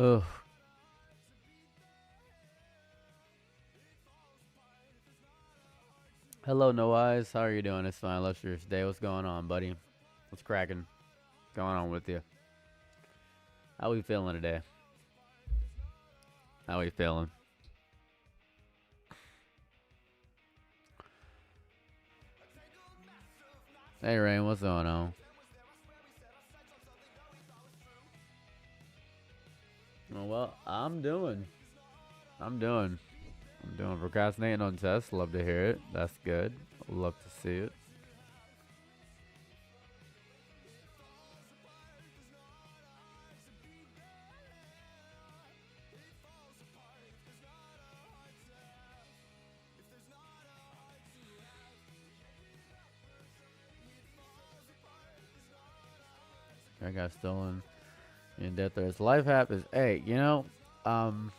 Oh, hello, No Eyes. How are you doing? It's fine. Illustrious day. What's going on, buddy? What's cracking? What's going on with you? How we feeling today? How we feeling? Hey, Rain. What's going on? Oh, well, I'm doing. I'm doing procrastinating on tests. Love to hear it. That's good. Love to see it. I got stolen in death threats. Life hack is, hey, um,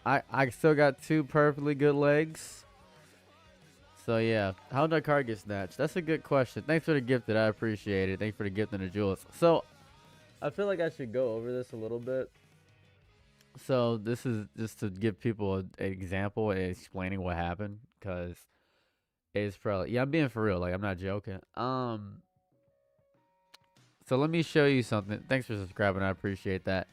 I still got two perfectly good legs. So yeah, how did that card get snatched? That's a good question. Thanks for the gifted. I appreciate it. Thanks for the gift and the jewels. So I feel like I should go over this a little bit. So this is just to give people an example and explaining what happened, because it's probably, yeah, I'm being for real. Like, I'm not joking. So let me show you something. Thanks for subscribing. I appreciate that.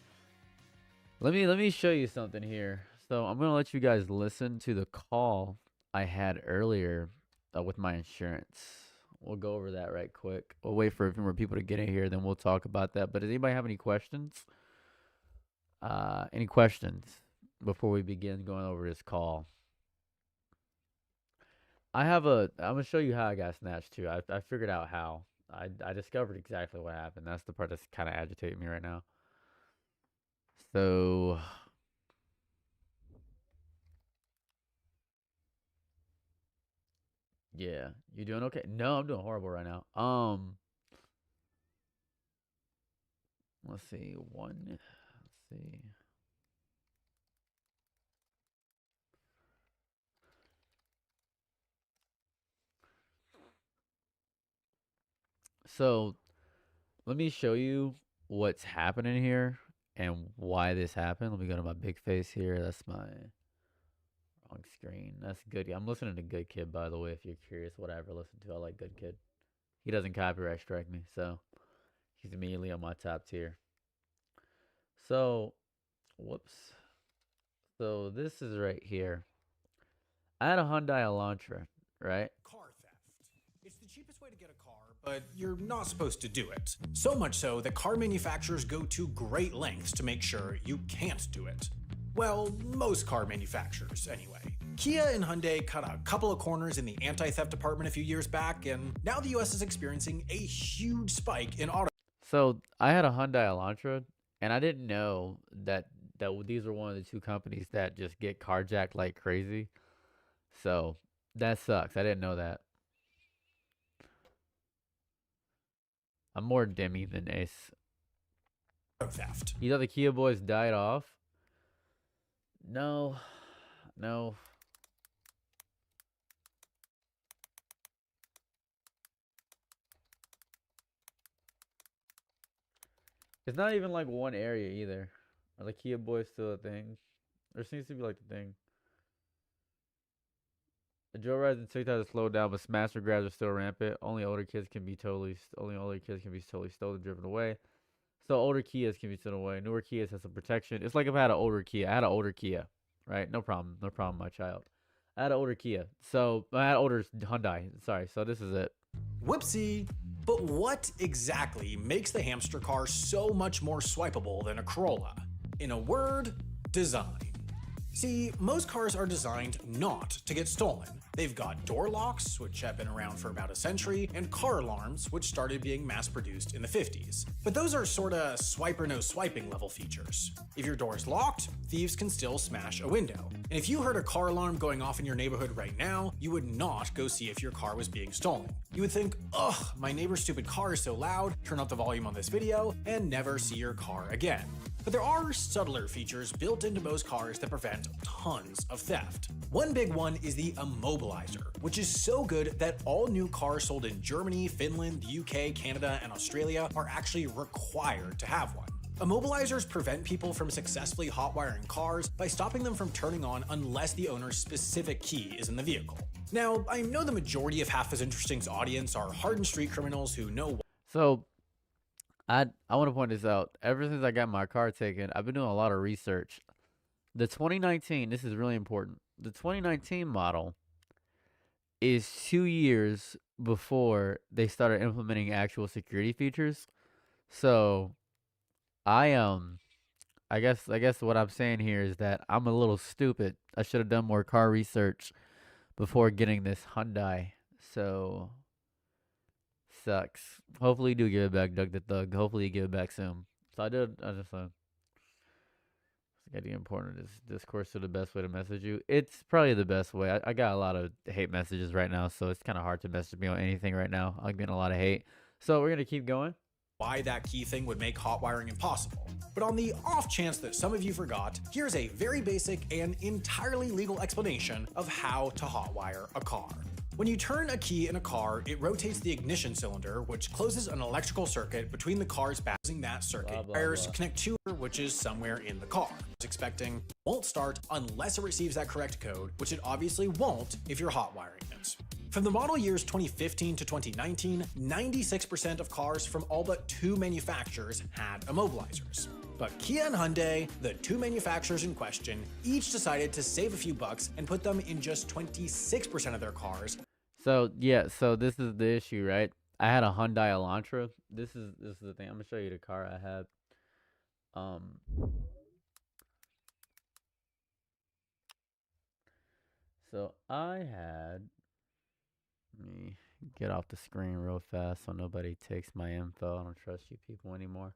Let me show you something here. So I'm gonna let you guys listen to the call I had earlier with my insurance. We'll go over that right quick. We'll wait for a few more people to get in here, then we'll talk about that. But does anybody have any questions? Any questions before we begin going over this call? I'm gonna show you how I got snatched too. I figured out how. I discovered exactly what happened. That's the part that's kind of agitating me right now. So yeah, you doing okay? No, I'm doing horrible right now. Let's see. Let's see. So let me show you what's happening here and why this happened. Let me go to my big face here. That's my wrong screen. That's Good. I'm listening to Good Kid, by the way, if you're curious what I ever listen to. I like Good Kid. He doesn't copyright strike me, so he's immediately on my top tier. So, whoops. So this is right here. I had a Hyundai Elantra, right? Car theft. It's the cheapest way to get a car, but you're not supposed to do it. So much so that car manufacturers go to great lengths to make sure you can't do it. Well, most car manufacturers, anyway. Kia and Hyundai cut a couple of corners in the anti-theft department a few years back, and now the US is experiencing a huge spike in auto. So I had a Hyundai Elantra, and I didn't know that these were one of the two companies that just get carjacked like crazy. So that sucks. I didn't know that. I'm more Demi than Ace. Theft. You know the Kia boys died off? No, no. It's not even like one area either. Are the Kia boys still a thing? There seems to be like the thing. The Joe Rides and TikTok has slowed down, but smash grabs are still rampant. Only older kids can be totally stolen, driven away. So older Kias can be stolen away. Newer Kias have some protection. It's like if I had an older Kia. I had an older Kia, right? No problem. No problem, my child. I had an older Kia. So I had older Hyundai. Sorry. So this is it. Whoopsie. But what exactly makes the hamster car so much more swipeable than a Corolla? In a word, design. See, most cars are designed not to get stolen. They've got door locks, which have been around for about a century, and car alarms, which started being mass-produced in the 50s. But those are sorta swipe or no swiping level features. If your door is locked, thieves can still smash a window. And if you heard a car alarm going off in your neighborhood right now, you would not go see if your car was being stolen. You would think, ugh, my neighbor's stupid car is so loud, turn up the volume on this video, and never see your car again. But there are subtler features built into most cars that prevent tons of theft. One big one is the immobilizer, which is so good that all new cars sold in Germany, Finland, the UK, Canada, and Australia are actually required to have one. Immobilizers prevent people from successfully hot wiring cars by stopping them from turning on unless the owner's specific key is in the vehicle. Now, I know the majority of Half as Interesting's audience are hardened street criminals who know. So I want to point this out. Ever since I got my car taken, I've been doing a lot of research. The 2019, this is really important. The 2019 model is 2 years before they started implementing actual security features. So I I guess what I'm saying here is that I'm a little stupid. I should have done more car research before getting this Hyundai. So sucks. Hopefully you do give it back, Doug the Thug. Hopefully you give it back soon. So I did. I just getting important is discourse to the best way to message you. It's probably the best way. I got a lot of hate messages right now, so it's kind of hard to message me on anything right now. I'm getting a lot of hate. So we're gonna keep going. Why that key thing would make hot wiring impossible. But on the off chance that some of you forgot, here's a very basic and entirely legal explanation of how to hotwire a car. When you turn a key in a car, it rotates the ignition cylinder, which closes an electrical circuit between the car's batteries. That circuit wires connect to which is somewhere in the car. Expecting won't start unless it receives that correct code, which it obviously won't if you're hot wiring it. From the model years 2015 to 2019, 96% of cars from all but 2 manufacturers had immobilizers. But Kia and Hyundai, the 2 manufacturers in question, each decided to save a few bucks and put them in just 26% of their cars. So yeah, so this is the issue, right? I had a Hyundai Elantra. This is the thing. I'm gonna show you the car I had. So I had. Let me get off the screen real fast so nobody takes my info. I don't trust you people anymore.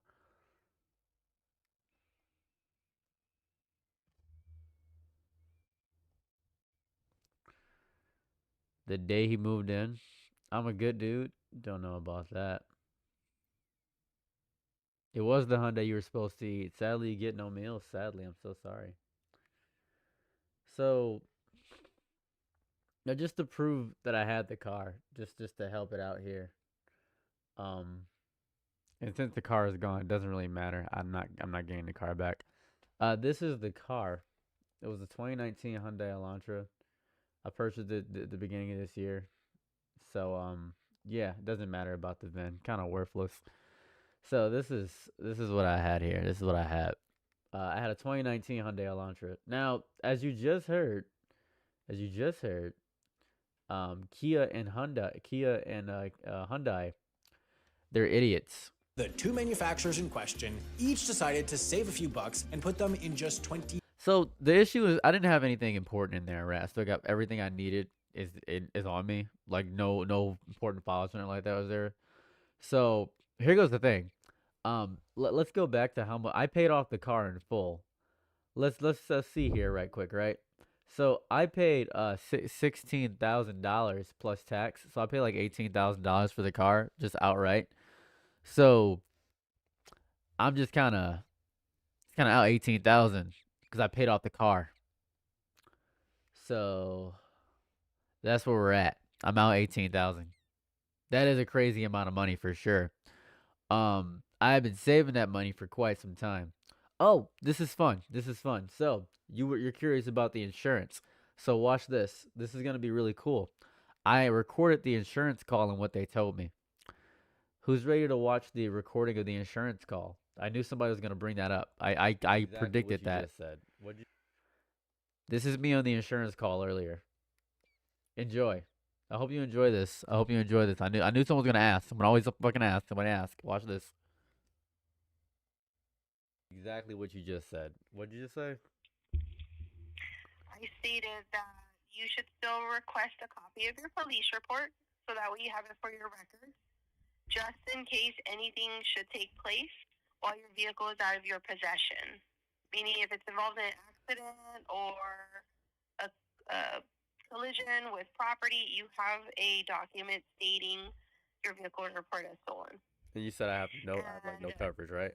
The day he moved in, I'm a good dude. Don't know about that. It was the Hyundai you were supposed to eat. Sadly, you get no meals. Sadly, I'm so sorry. So, now just to prove that I had the car, just to help it out here. Um, and since the car is gone, it doesn't really matter. I'm not getting the car back. This is the car. It was a 2019 Hyundai Elantra. I purchased it at the beginning of this year. So yeah, it doesn't matter about the VIN. Kind of worthless. So this is what I had here. This is what I had. I had a 2019 Hyundai Elantra. Now, as you just heard, Kia and Hyundai, they're idiots. The 2 manufacturers in question each decided to save a few bucks and put them in just 20. So the issue is I didn't have anything important in there, right? I still got everything I needed is on me. Like no important files or anything like that was there. So here goes the thing. Let's go back to how much I paid off the car in full. Let's see here right quick, right? So I paid $16,000 plus tax. So I paid like $18,000 for the car just outright. So I'm just kind of out 18,000 because I paid off the car. So that's where we're at. I'm out 18,000. That is a crazy amount of money for sure. I have been saving that money for quite some time. Oh, this is fun. This is fun. So you're curious about the insurance. So watch this. This is gonna be really cool. I recorded the insurance call and what they told me. Who's ready to watch the recording of the insurance call? I knew somebody was gonna bring that up. I predicted that. Said. This is me on the insurance call earlier. Enjoy. I hope you enjoy this. I hope you enjoy this. I knew someone was gonna ask. Someone always fucking asks. Somebody ask. Watch this. Exactly what you just said. What did you just say? I stated that you should still request a copy of your police report so that way you have it for your records, just in case anything should take place while your vehicle is out of your possession. Meaning if it's involved in an accident or a collision with property, you have a document stating your vehicle report as stolen. And you said I have no coverage, right?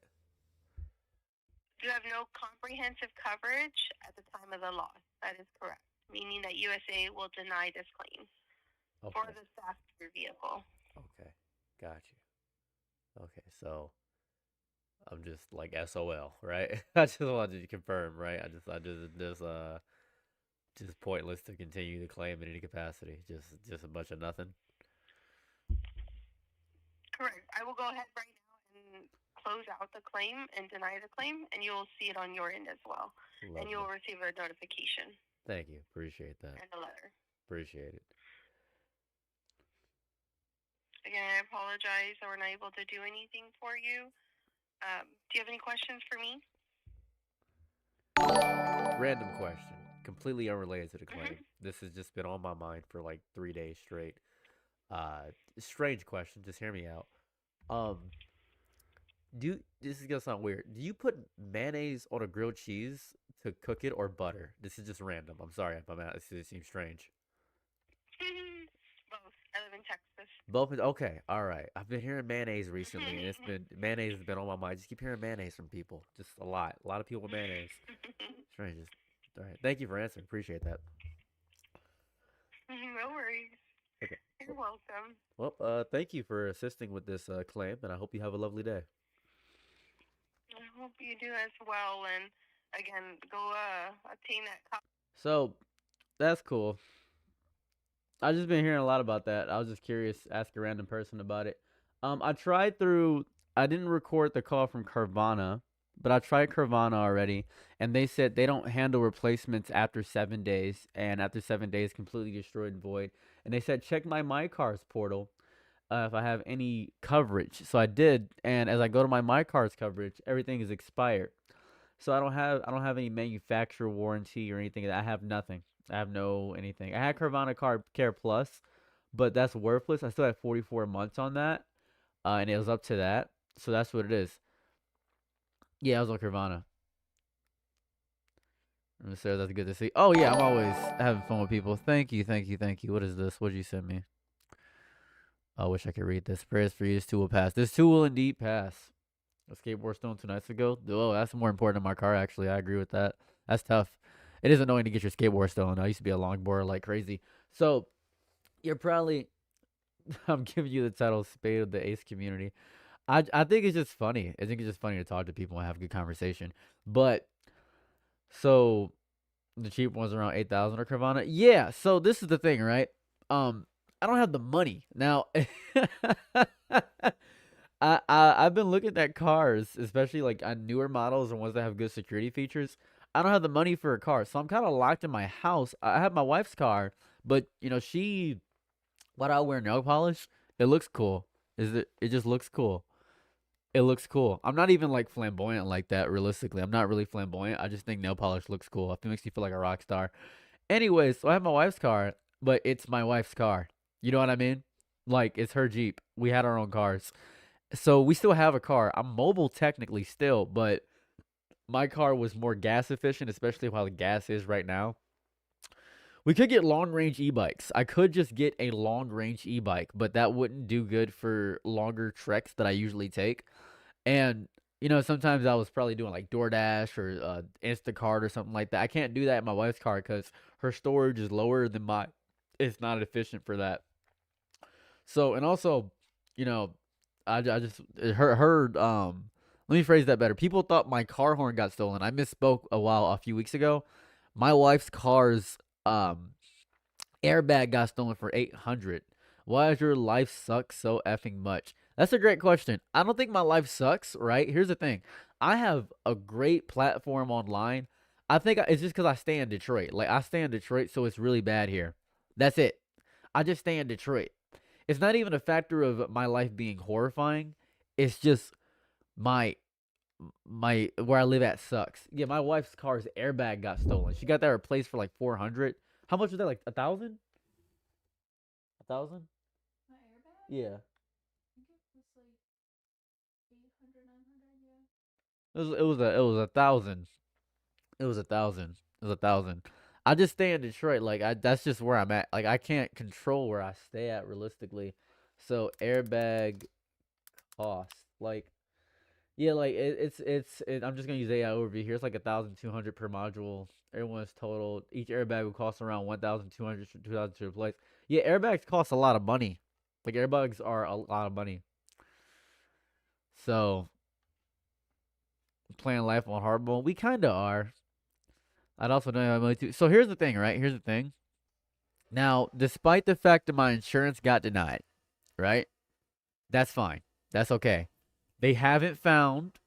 You have no comprehensive coverage at the time of the loss. That is correct, meaning that USA will deny this claim for the theft of your vehicle. Okay, got you. Okay, so I'm just like SOL, right? I just wanted to confirm, right? Just pointless to continue the claim in any capacity. Just a bunch of nothing. Correct. I will go ahead right now and close out the claim and deny the claim, and you'll see it on your end as well. And Lovely. you'll receive a notification Thank you. Appreciate that. and a letter. Appreciate it. Again, I apologize that we're not able to do anything for you. Do you have any questions for me? Random question, completely unrelated to the claim. This has just been on my mind for like 3 days straight. Strange question. Just hear me out. Um, this is gonna sound weird. Do you put mayonnaise on a grilled cheese to cook it or butter? This is just random. I'm sorry if I'm out. It seems strange. Both. I live in Texas. Both. Okay. All right. I've been hearing mayonnaise recently, and mayonnaise has been on my mind. Just keep hearing mayonnaise from people. Just a lot. A lot of people with mayonnaise. Strange. All right. Thank you for answering. Appreciate that. No worries. Okay. You're welcome. Well, thank you for assisting with this claim, and I hope you have a lovely day. I hope you do as well. And again, go obtain that copy. So that's cool. I've just been hearing a lot about that. I was just curious, ask a random person about it. I didn't record the call from Carvana, but I tried Carvana already, and they said they don't handle replacements after 7 days, and after 7 days, completely destroyed and void. And they said check my cars portal if I have any coverage. So I did, and as I go to my cars coverage, everything is expired. So I don't have any manufacturer warranty or anything. I have nothing. I have no anything. I had Carvana Car Care Plus, but that's worthless. I still have 44 months on that, and it was up to that. So that's what it is. Yeah, I was on Carvana. So that's good to see. Oh yeah, I'm always having fun with people. Thank you, thank you, thank you. What is this? What did you send me? I wish I could read this. Prayers for you. This too will pass. This too will indeed pass. A skateboard stolen 2 nights ago. Oh, that's more important than my car. Actually, I agree with that. That's tough. It is annoying to get your skateboard stolen. I used to be a longboarder like crazy. So you're probably. I'm giving you the title "Spade of the Ace Community." I think it's just funny. I think it's just funny to talk to people and have a good conversation. But so the cheap ones around 8,000 or Carvana. Yeah. So this is the thing, right? I don't have the money now. I've been looking at cars, especially like on newer models and ones that have good security features. I don't have the money for a car, so I'm kind of locked in my house. I have my wife's car, but why do I wear nail polish? It looks cool. It just looks cool. It looks cool. I'm not even like flamboyant like that. Realistically, I'm not really flamboyant. I just think nail polish looks cool. It makes you feel like a rock star. Anyways, so I have my wife's car, but it's my wife's car. You know what I mean? Like it's her Jeep. We had our own cars. So we still have a car. I'm mobile technically still, but my car was more gas efficient, especially while the gas is right now. We could get long range e-bikes. I could just get a long range e-bike, but that wouldn't do good for longer treks that I usually take. And sometimes I was probably doing like DoorDash or Instacart or something like that. I can't do that in my wife's car because her storage is lower than mine. It's not efficient for that. So, and also, you know, I just heard let me phrase that better. People thought my car horn got stolen. I misspoke a few weeks ago. My wife's car's airbag got stolen for 800. Why does your life suck so effing much? That's a great question. I don't think my life sucks, right? Here's the thing. I have a great platform online. I think it's just because I stay in Detroit. Like, I stay in Detroit, so it's really bad here. That's it. I just stay in Detroit. It's not even a factor of my life being horrifying. It's just my where I live at sucks. Yeah, my wife's car's airbag got stolen. She got that replaced for like 400. How much was that? Like 1,000? 1,000? My airbag? Yeah. I think it was like 800, 900, yeah. It was 1,000. It was 1,000. It was 1,000. I just stay in Detroit. Like that's just where I'm at. Like I can't control where I stay at realistically. So airbag cost. Like yeah, like I'm just gonna use AI overview here. It's like 1,200 per module. Everyone's total. Each airbag will cost around 1,200 to 2,000 to replace. Yeah, airbags cost a lot of money. Like airbags are a lot of money. So playing life on hard mode. We kind of are. I'd also know how to. So here's the thing, right? Here's the thing. Now, despite the fact that my insurance got denied, right? That's fine. That's okay. They haven't found,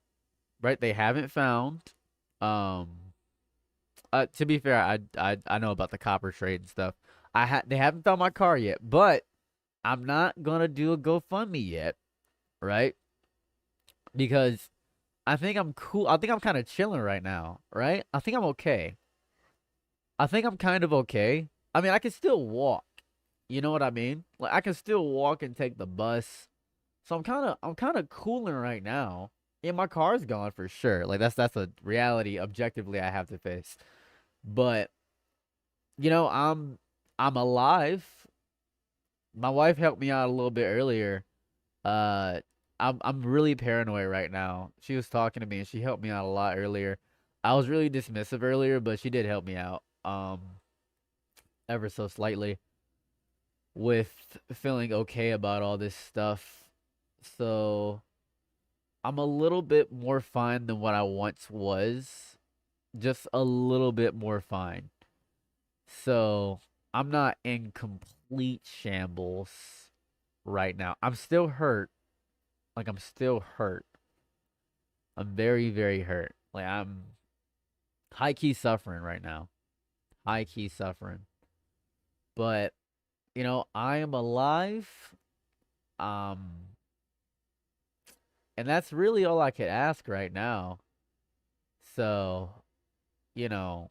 right? They haven't found. Um, to be fair, I know about the copper trade and stuff. They haven't found my car yet, but I'm not gonna do a GoFundMe yet, right? Because I think I'm cool. I think I'm kind of chilling right now, right? I think I'm okay. I think I'm kind of okay. I mean, I can still walk. You know what I mean? Like I can still walk and take the bus. So I'm kind of cooling right now. Yeah, my car's gone for sure. Like that's a reality objectively I have to face. But I'm alive. My wife helped me out a little bit earlier. Uh I'm really paranoid right now. She was talking to me and she helped me out a lot earlier. I was really dismissive earlier, but she did help me out. Ever so slightly with feeling okay about all this stuff. So I'm a little bit more fine than what I once was. Just a little bit more fine. So I'm not in complete shambles right now. I'm still hurt. Like I'm still hurt. I'm very, very hurt. Like I'm high key suffering right now. High key suffering. But I am alive. Um, and that's really all I could ask right now. So, you know,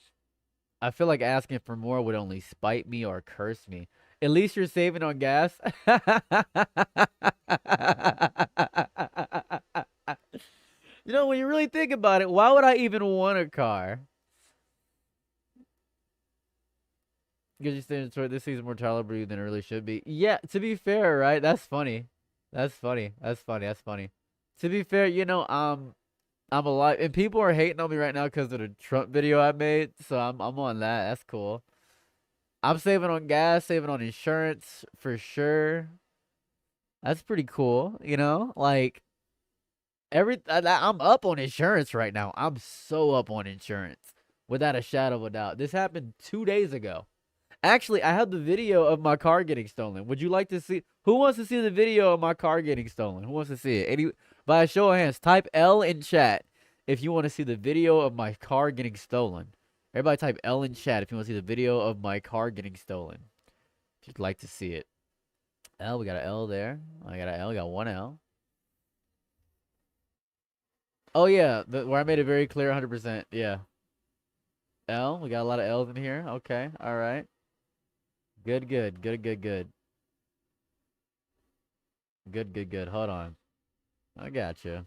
I feel like asking for more would only spite me or curse me. At least you're saving on gas. When you really think about it, why would I even want a car? Because you stay in Detroit, this season's more tolerable than it really should be. Yeah, to be fair, right? That's funny. That's funny. That's funny. That's funny. To be fair, I'm alive, and people are hating on me right now because of the Trump video I made. So I'm on that. That's cool. I'm saving on gas, saving on insurance for sure. That's pretty cool. Like I'm up on insurance right now. I'm so up on insurance without a shadow of a doubt. This happened 2 days ago. Actually, I have the video of my car getting stolen. Would you like to see? Who wants to see the video of my car getting stolen? Who wants to see it? By a show of hands, type L in chat if you want to see the video of my car getting stolen. Everybody type L in chat if you want to see the video of my car getting stolen. If you'd like to see it. L, we got an L there. I got an L, got one L. Oh, yeah, where I made it very clear 100%. Yeah. L, we got a lot of L's in here. Okay, all right. Good. Good. Hold on. I got you.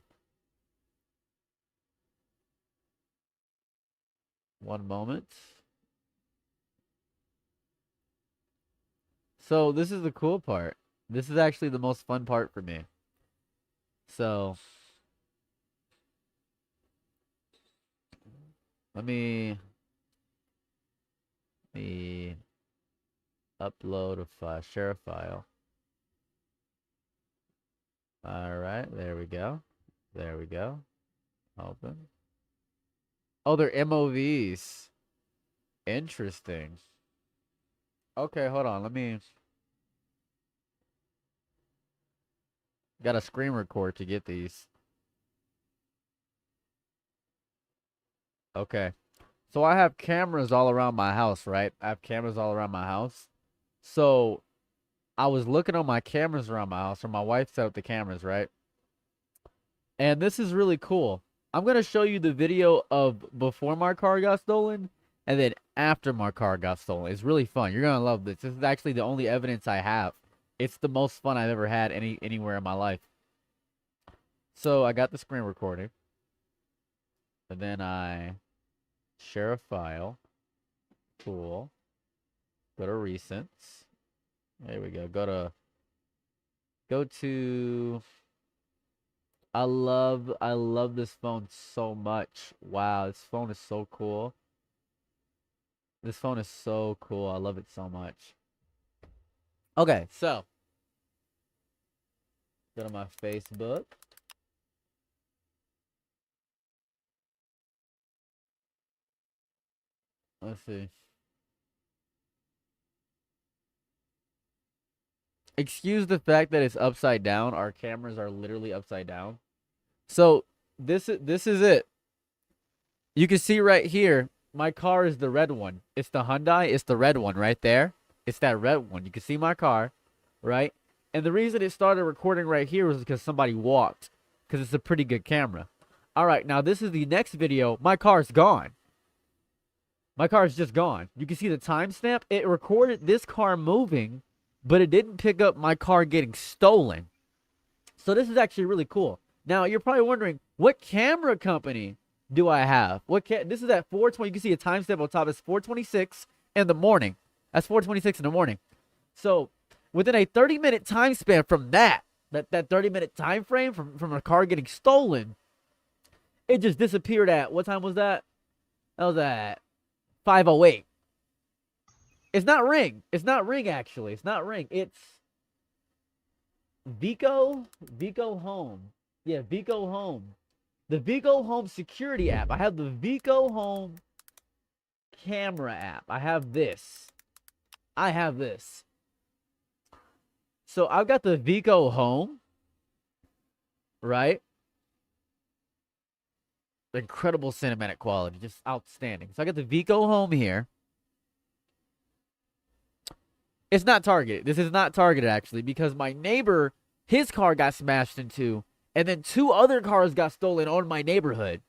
One moment. So this is the cool part. This is actually the most fun part for me. So let me upload a file, share a file. All right, there we go. Open. Oh, they're MOVs. Interesting. Okay, hold on. Got a screen record to get these. Okay. So I have cameras all around my house, right? So I was looking on my cameras around my house, or my wife set up the cameras, right? And this is really cool. I'm going to show you the video of before my car got stolen and then after my car got stolen. It's really fun. You're going to love this. This is actually the only evidence I have. It's the most fun I've ever had anywhere in my life. So I got the screen recording. And then I share a file. Cool. Go to recents. There we go. Go to I love this phone so much. Wow, this phone is so cool. I love it so much. Okay, so go to my Facebook. Let's see. Excuse the fact that it's upside down. Our cameras are literally upside down. So this is it. You can see right here, my car is the red one. It's the Hyundai. It's the red one right there. It's that red one. You can see my car, right? And the reason it started recording right here was because somebody walked, because it's a pretty good camera. All right, now this is the next video. My car's gone. My car's just gone. You can see the timestamp. It recorded this car moving, but it didn't pick up my car getting stolen. So this is actually really cool. Now, you're probably wondering, what camera company do I have? This is at 4:20. You can see a timestamp on top. It's 4:26 in the morning. That's 4:26 in the morning. So within a 30-minute time span from that 30-minute time frame from a car getting stolen, it just disappeared at, what time was that? That was at 5:08. It's not Ring. It's not Ring, actually. It's not Ring. It's Vico Home. Yeah, Vico Home. The Vico Home security app. I have the Vico Home camera app. I have this. So I've got the Vico Home, right? Incredible cinematic quality, just outstanding. So I got the Vico Home here. It's not targeted. This is not targeted, actually, because my neighbor, his car got smashed into, and then 2 other cars got stolen on my neighborhood.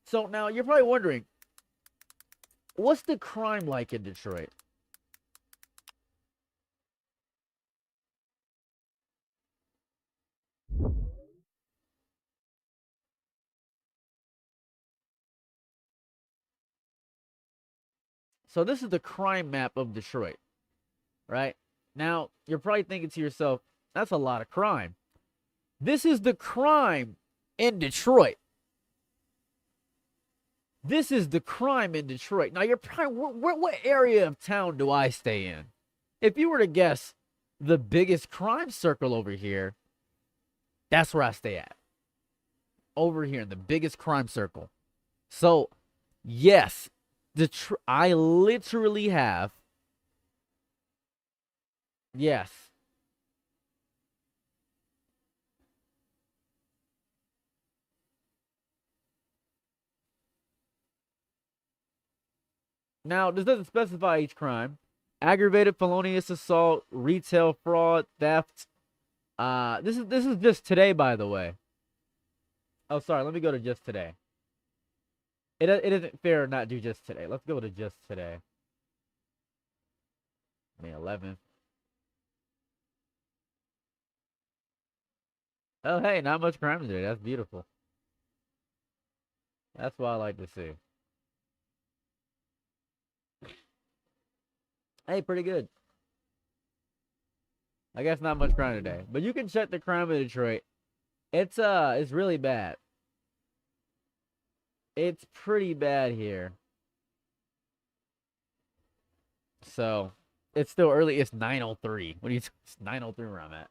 So now you're probably wondering, what's the crime like in Detroit? So this is the crime map of Detroit, right? Now, you're probably thinking to yourself, that's a lot of crime. This is the crime in Detroit. This is the crime in Detroit. Now, you're probably, what area of town do I stay in? If you were to guess the biggest crime circle over here, that's where I stay at. Over here in the biggest crime circle. So, yes, I literally have, yes. Now, this doesn't specify each crime. Aggravated felonious assault, retail fraud, theft. This is just today, by the way. Oh, sorry. Let me go to just today. It isn't fair to not do just today. Let's go to just today. May 11th. Oh, hey, not much crime today. That's beautiful. That's what I like to see. Hey, pretty good. I guess not much crime today. But you can check the crime in Detroit. It's really bad. It's pretty bad here. So, it's still early. It's 9:03. It's 9:03 where I'm at.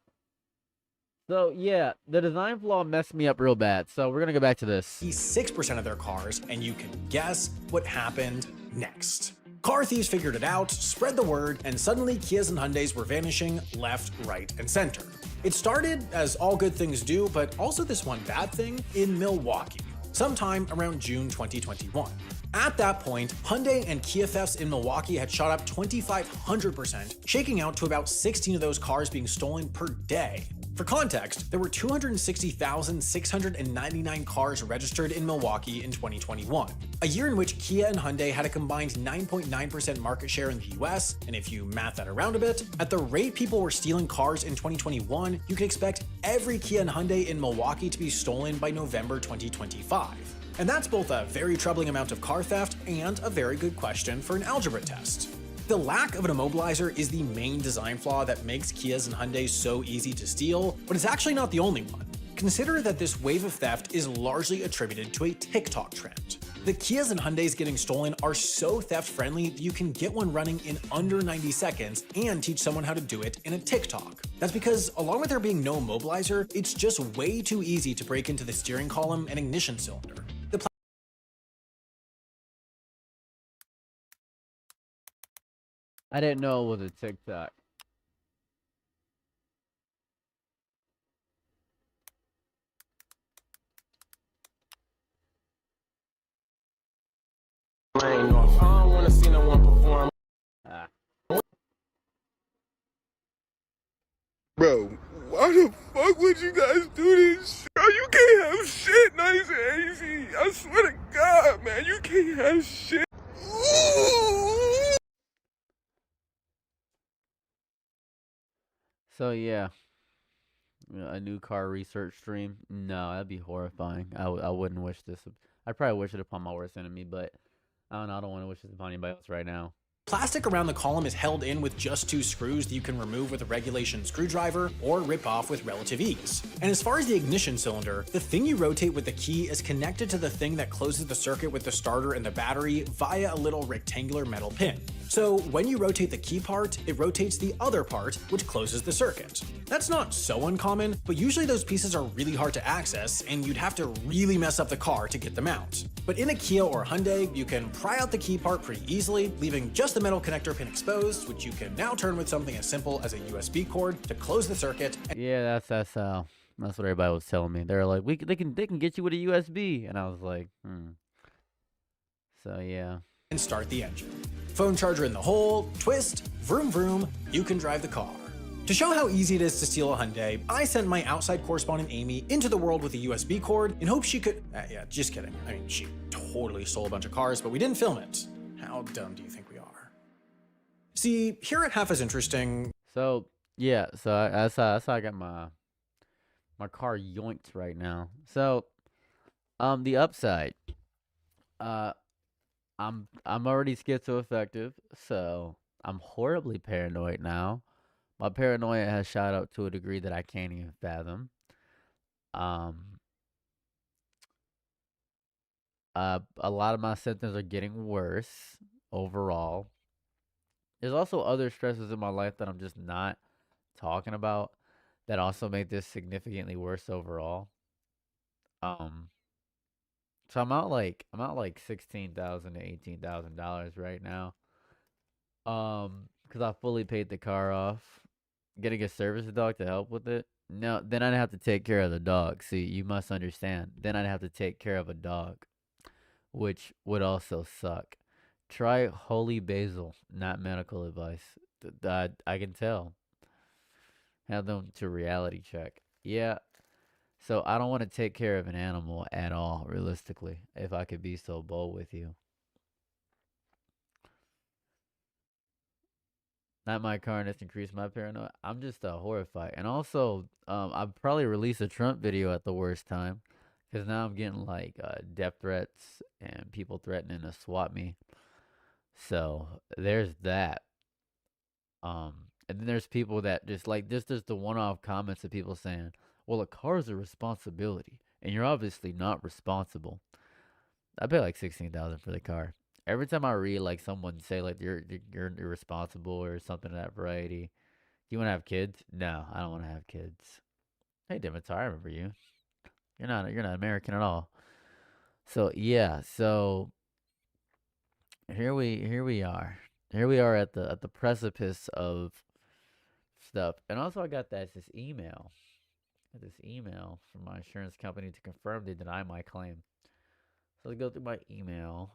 So, yeah, the design flaw messed me up real bad. So, we're going to go back to this. 6% of their cars, and you can guess what happened next. Car thieves figured it out, spread the word, and suddenly Kias and Hyundais were vanishing left, right, and center. It started, as all good things do, but also this one bad thing, in Milwaukee, sometime around June 2021. At that point, Hyundai and Kia thefts in Milwaukee had shot up 2,500%, shaking out to about 16 of those cars being stolen per day. For context, there were 260,699 cars registered in Milwaukee in 2021, a year in which Kia and Hyundai had a combined 9.9% market share in the US, and if you math that around a bit, at the rate people were stealing cars in 2021, you can expect every Kia and Hyundai in Milwaukee to be stolen by November 2025. And that's both a very troubling amount of car theft and a very good question for an algebra test. The lack of an immobilizer is the main design flaw that makes Kias and Hyundais so easy to steal, but it's actually not the only one. Consider that this wave of theft is largely attributed to a TikTok trend. The Kias and Hyundais getting stolen are so theft-friendly that you can get one running in under 90 seconds and teach someone how to do it in a TikTok. That's because, along with there being no immobilizer, it's just way too easy to break into the steering column and ignition cylinder. I didn't know it was a TikTok. Rain off. I don't wanna see no one perform. Ah. Bro, why the fuck would you guys do this? Bro, you can't have shit nice and easy. I swear to God, man, you can't have shit. Ooh. So yeah, a new car research stream. No, that'd be horrifying. I wouldn't wish this. I'd probably wish it upon my worst enemy, but I don't know. I don't want to wish this upon anybody else right now. Plastic around the column is held in with just 2 screws that you can remove with a regulation screwdriver or rip off with relative ease. And as far as the ignition cylinder, the thing you rotate with the key is connected to the thing that closes the circuit with the starter and the battery via a little rectangular metal pin. So when you rotate the key part, it rotates the other part, which closes the circuit. That's not so uncommon, but usually those pieces are really hard to access, and you'd have to really mess up the car to get them out. But in a Kia or Hyundai, you can pry out the key part pretty easily, leaving just the metal connector pin exposed, which you can now turn with something as simple as a USB cord to close the circuit. Yeah, that's what everybody was telling me. They're like, they can get you with a USB, and I was like, So yeah. And start the engine. Phone charger in the hole, twist, vroom vroom, you can drive the car. To show how easy it is to steal a Hyundai, I sent my outside correspondent Amy into the world with a USB cord in hopes she could. Yeah, just kidding. I mean, she totally stole a bunch of cars, but we didn't film it. How dumb do you think we are? See, here at Half as Interesting. So yeah, so that's how I got my car yoinked right now. So, the upside, I'm already schizoaffective, so I'm horribly paranoid now. My paranoia has shot up to a degree that I can't even fathom. Um, a lot of my symptoms are getting worse overall. There's also other stresses in my life that I'm just not talking about that also make this significantly worse overall. Um, so I'm out like $16,000 to $18,000 right now. Because I fully paid the car off. Getting a service dog to help with it. No, then I'd have to take care of the dog. See, you must understand. Then I'd have to take care of a dog, which would also suck. Try holy basil, not medical advice. I can tell. Have them to reality check. Yeah. So I don't want to take care of an animal at all, realistically, if I could be so bold with you. Not my car, and it's increased my paranoia. I'm just horrified. And also, I'd probably release a Trump video at the worst time. Because now I'm getting like death threats and people threatening to swat me. So there's that. And then there's people that just like this. There's the one-off comments of people saying, "Well, a car is a responsibility, and you're obviously not responsible." I pay like 16,000 for the car. Every time I read like someone say like you're irresponsible or something of that variety. You want to have kids? No, I don't want to have kids. Hey, Dimitar, I remember you. You're not American at all. So yeah, so here we are. Here we are at the precipice of stuff. And also I got this email. This email from my insurance company to confirm they deny my claim. So let's go through my email.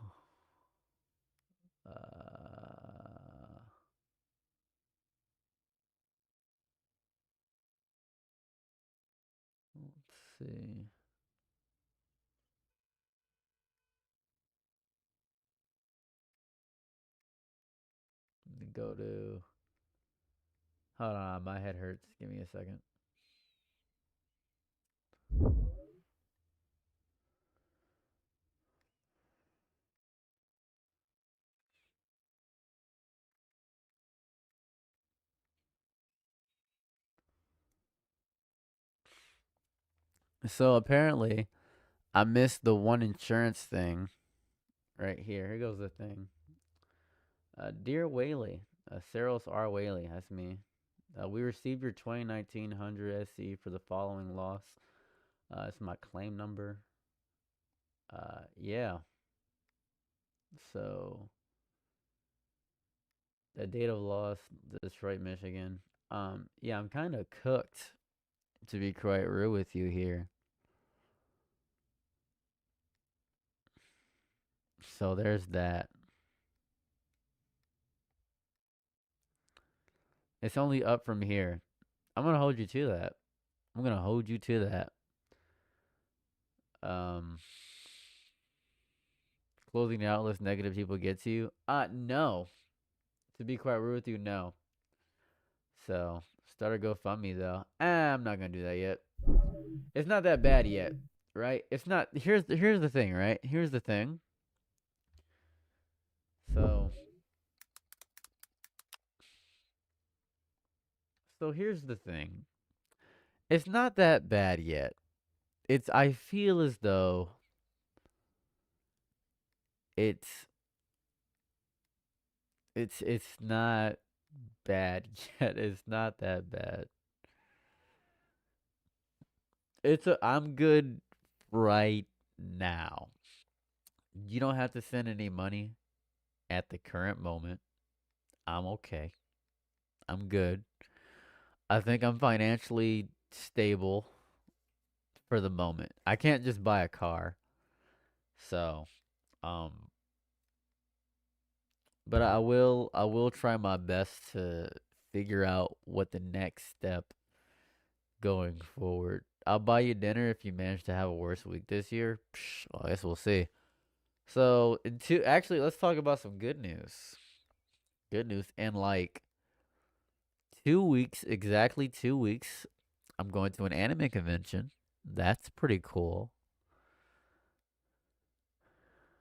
Let's see. Let me go to. Hold on, my head hurts. Give me a second. So apparently, I missed the one insurance thing right here. Here goes the thing. Dear Whaley, Saros R. Whaley, that's me. We received your 2019 100 SE for the following loss. It's my claim number. Yeah. So The date of loss, Detroit, Michigan. Yeah, I'm kind of cooked, to be quite real with you here. So there's that. It's only up from here. I'm gonna hold you to that. I'm gonna hold you to that. Um, closing the outlets negative people get to you. No. To be quite rude with you, no. So start a GoFundMe though. I'm not gonna do that yet. It's not that bad yet, right? It's not. Here's the thing, right? Here's the thing. So here's the thing. It's not that bad yet. I feel as though it's not bad yet. It's not that bad. I'm good right now. You don't have to send any money at the current moment. I'm okay. I'm good. I think I'm financially stable for the moment. I can't just buy a car. So, but I will try my best to figure out what the next step going forward. I'll buy you dinner if you manage to have a worse week this year. Well, I guess we'll see. So, actually, let's talk about some good news. Good news. And like 2 weeks, exactly 2 weeks, I'm going to an anime convention. That's pretty cool.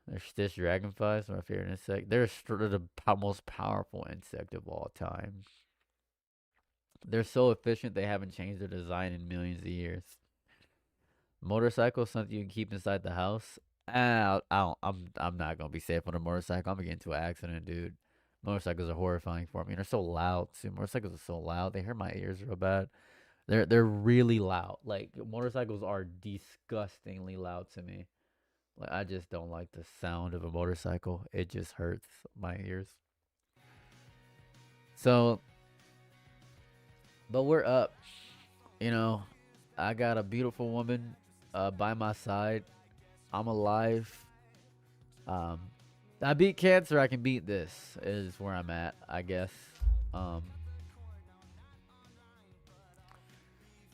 There's Stitch dragonflies, my favorite insect. They're the most powerful insect of all time. They're so efficient they haven't changed their design in millions of years. Motorcycle, something you can keep inside the house. I'm not gonna be safe on a motorcycle. I'm gonna get into an accident, dude. Motorcycles are horrifying for me. And they're so loud too. Motorcycles are so loud. They hurt my ears real bad. They're really loud. Like motorcycles are disgustingly loud to me. Like I just don't like the sound of a motorcycle. It just hurts my ears. So, but we're up. You know, I got a beautiful woman by my side. I'm alive. I beat cancer. I can beat this. Is where I'm at, I guess.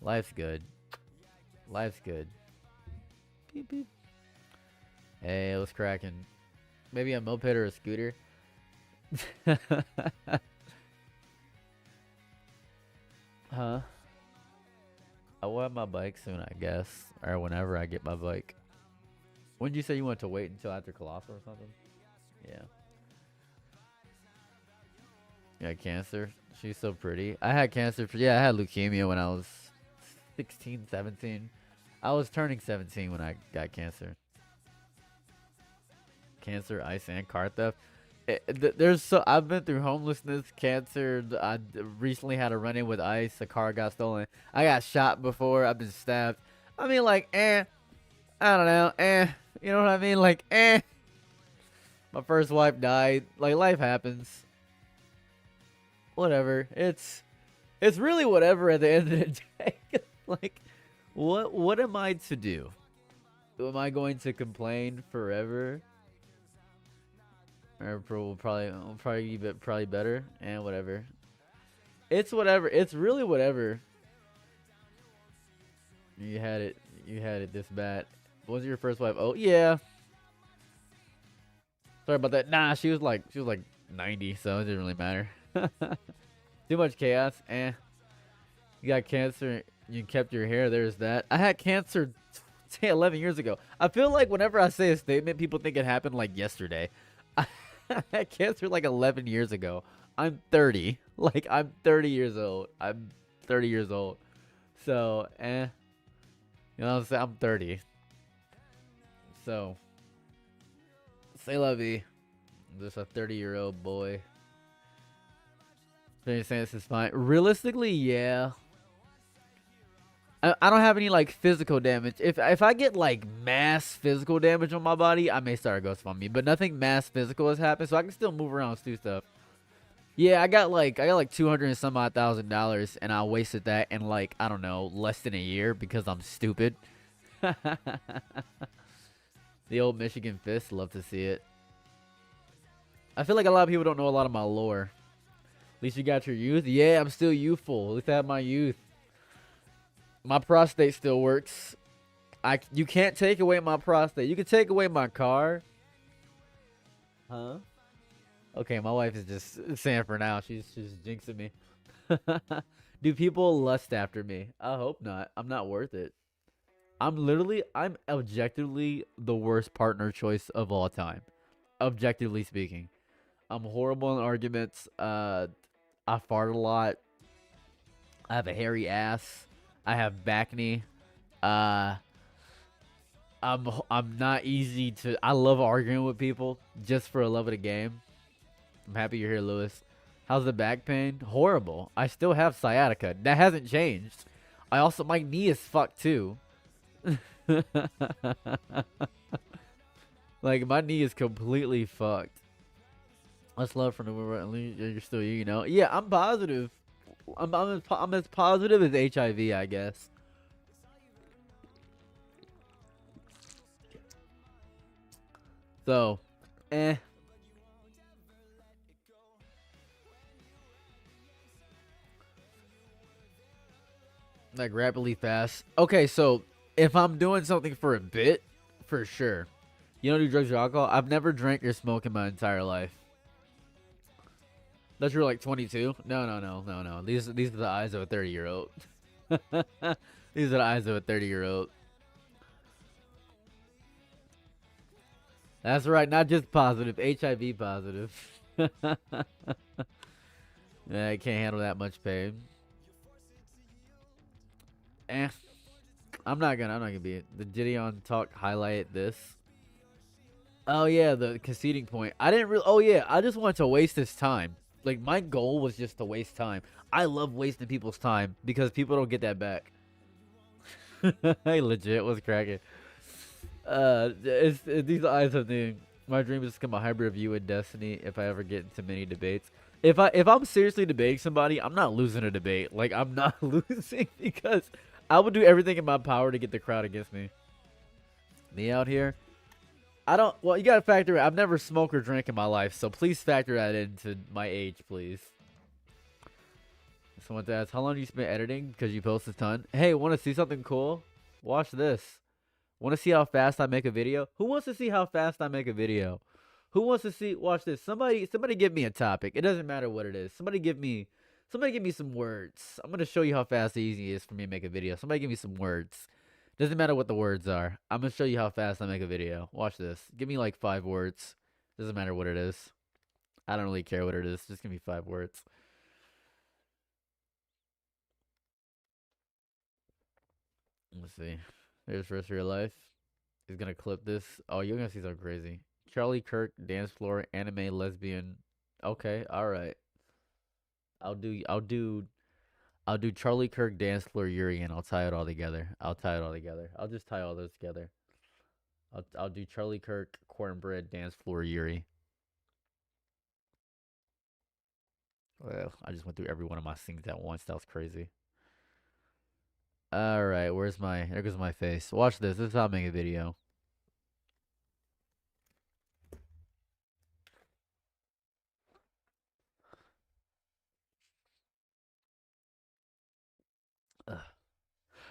Life's good. Life's good. Beep beep. Hey, what's cracking? Maybe a moped or a scooter. Huh? I will have my bike soon, I guess, or whenever I get my bike. When did you say you want to wait until after Colossal or something? Yeah. Yeah, cancer. She's so pretty. I had cancer. I had leukemia when I was 16, 17. I was turning 17 when I got cancer. Cancer, ice, and car theft. I've been through homelessness, cancer. I recently had a run-in with ice. A car got stolen. I got shot before. I've been stabbed. I mean, like, I don't know, you know what I mean? Like, my first wife died. Like, life happens. Whatever. It's really whatever at the end of the day. Like, what am I to do? Am I going to complain forever? Or will probably be better, and whatever. It's whatever. It's really whatever. You had it this bad. Was it your first wife? Oh yeah. Sorry about that. Nah, she was like 90, so it didn't really matter. Too much chaos. You got cancer. You kept your hair. There's that. I had cancer 11 years ago. I feel like whenever I say a statement, people think it happened like yesterday. I had cancer like 11 years ago. I'm 30. Like, I'm 30 years old. I'm 30 years old. So, you know what I'm saying? I'm 30. So, say la vie. I'm just a 30-year-old boy. So you're saying this is fine? Realistically, yeah. I don't have any like physical damage. If I get like mass physical damage on my body, I may start a GoFundMe. But nothing mass physical has happened, so I can still move around and do stuff. Yeah, I got like 200 and some odd $1,000, and I wasted that in like, I don't know, less than a year because I'm stupid. The old Michigan fist, love to see it. I feel like a lot of people don't know a lot of my lore. At least you got your youth. Yeah, I'm still youthful. At least I have my youth. My prostate still works. You can't take away my prostate. You can take away my car. Huh? Okay, my wife is just saying for now. She's jinxing me. Do people lust after me? I hope not. I'm not worth it. I'm objectively the worst partner choice of all time. Objectively speaking. I'm horrible in arguments. I fart a lot. I have a hairy ass. I have back knee. I'm not easy to. I love arguing with people just for the love of the game. I'm happy you're here, Lewis. How's the back pain? Horrible. I still have sciatica. That hasn't changed. My knee is fucked too. Like, my knee is completely fucked. Let's love from the world. You're still you know. Yeah, I'm positive. I'm as positive as HIV, I guess. So, like rapidly fast. Okay, so if I'm doing something for a bit, for sure. You don't do drugs or alcohol? I've never drank or smoked in my entire life. That's you're like 22? No. These are the eyes of a 30-year-old. These are the eyes of a 30-year-old. That's right, not just positive, HIV positive. Yeah, I can't handle that much pain. I'm not gonna be the Gideon talk highlight this. Oh yeah, the conceding point. I didn't really. Oh yeah, I just wanted to waste his time. Like, my goal was just to waste time. I love wasting people's time because people don't get that back. Hey, legit, what's cracking? These eyes of the. My dream is to become a hybrid of you and Destiny. If I ever get into many debates, if I'm seriously debating somebody, I'm not losing a debate. Like, I'm not losing because I would do everything in my power to get the crowd against me. Me out here. Well, you gotta factor it. I've never smoked or drank in my life, so please factor that into my age, please. Someone asks, how long do you spend editing? Because you post a ton. Hey, want to see something cool? Watch this. Want to see how fast I make a video? Who wants to see how fast I make a video? Who wants to see? Watch this. Somebody give me a topic. It doesn't matter what it is. Somebody give me some words. I'm gonna show you how fast and easy it is for me to make a video. Somebody give me some words. Doesn't matter what the words are. I'm going to show you how fast I make a video. Watch this. Give me like 5 words. Doesn't matter what it is. I don't really care what it is. Just give me 5 words. Let's see. There's First Real Life. He's going to clip this. Oh, you're going to see something crazy. Charlie Kirk, dance floor, anime, lesbian. Okay, alright. I'll do Charlie Kirk, dance floor, Yuri, and I'll tie it all together. I'll just tie all those together. I'll do Charlie Kirk, cornbread, dance floor, Yuri. Well, I just went through every one of my things at once. That was crazy. Alright, there goes my face. Watch this. This is how I make a video.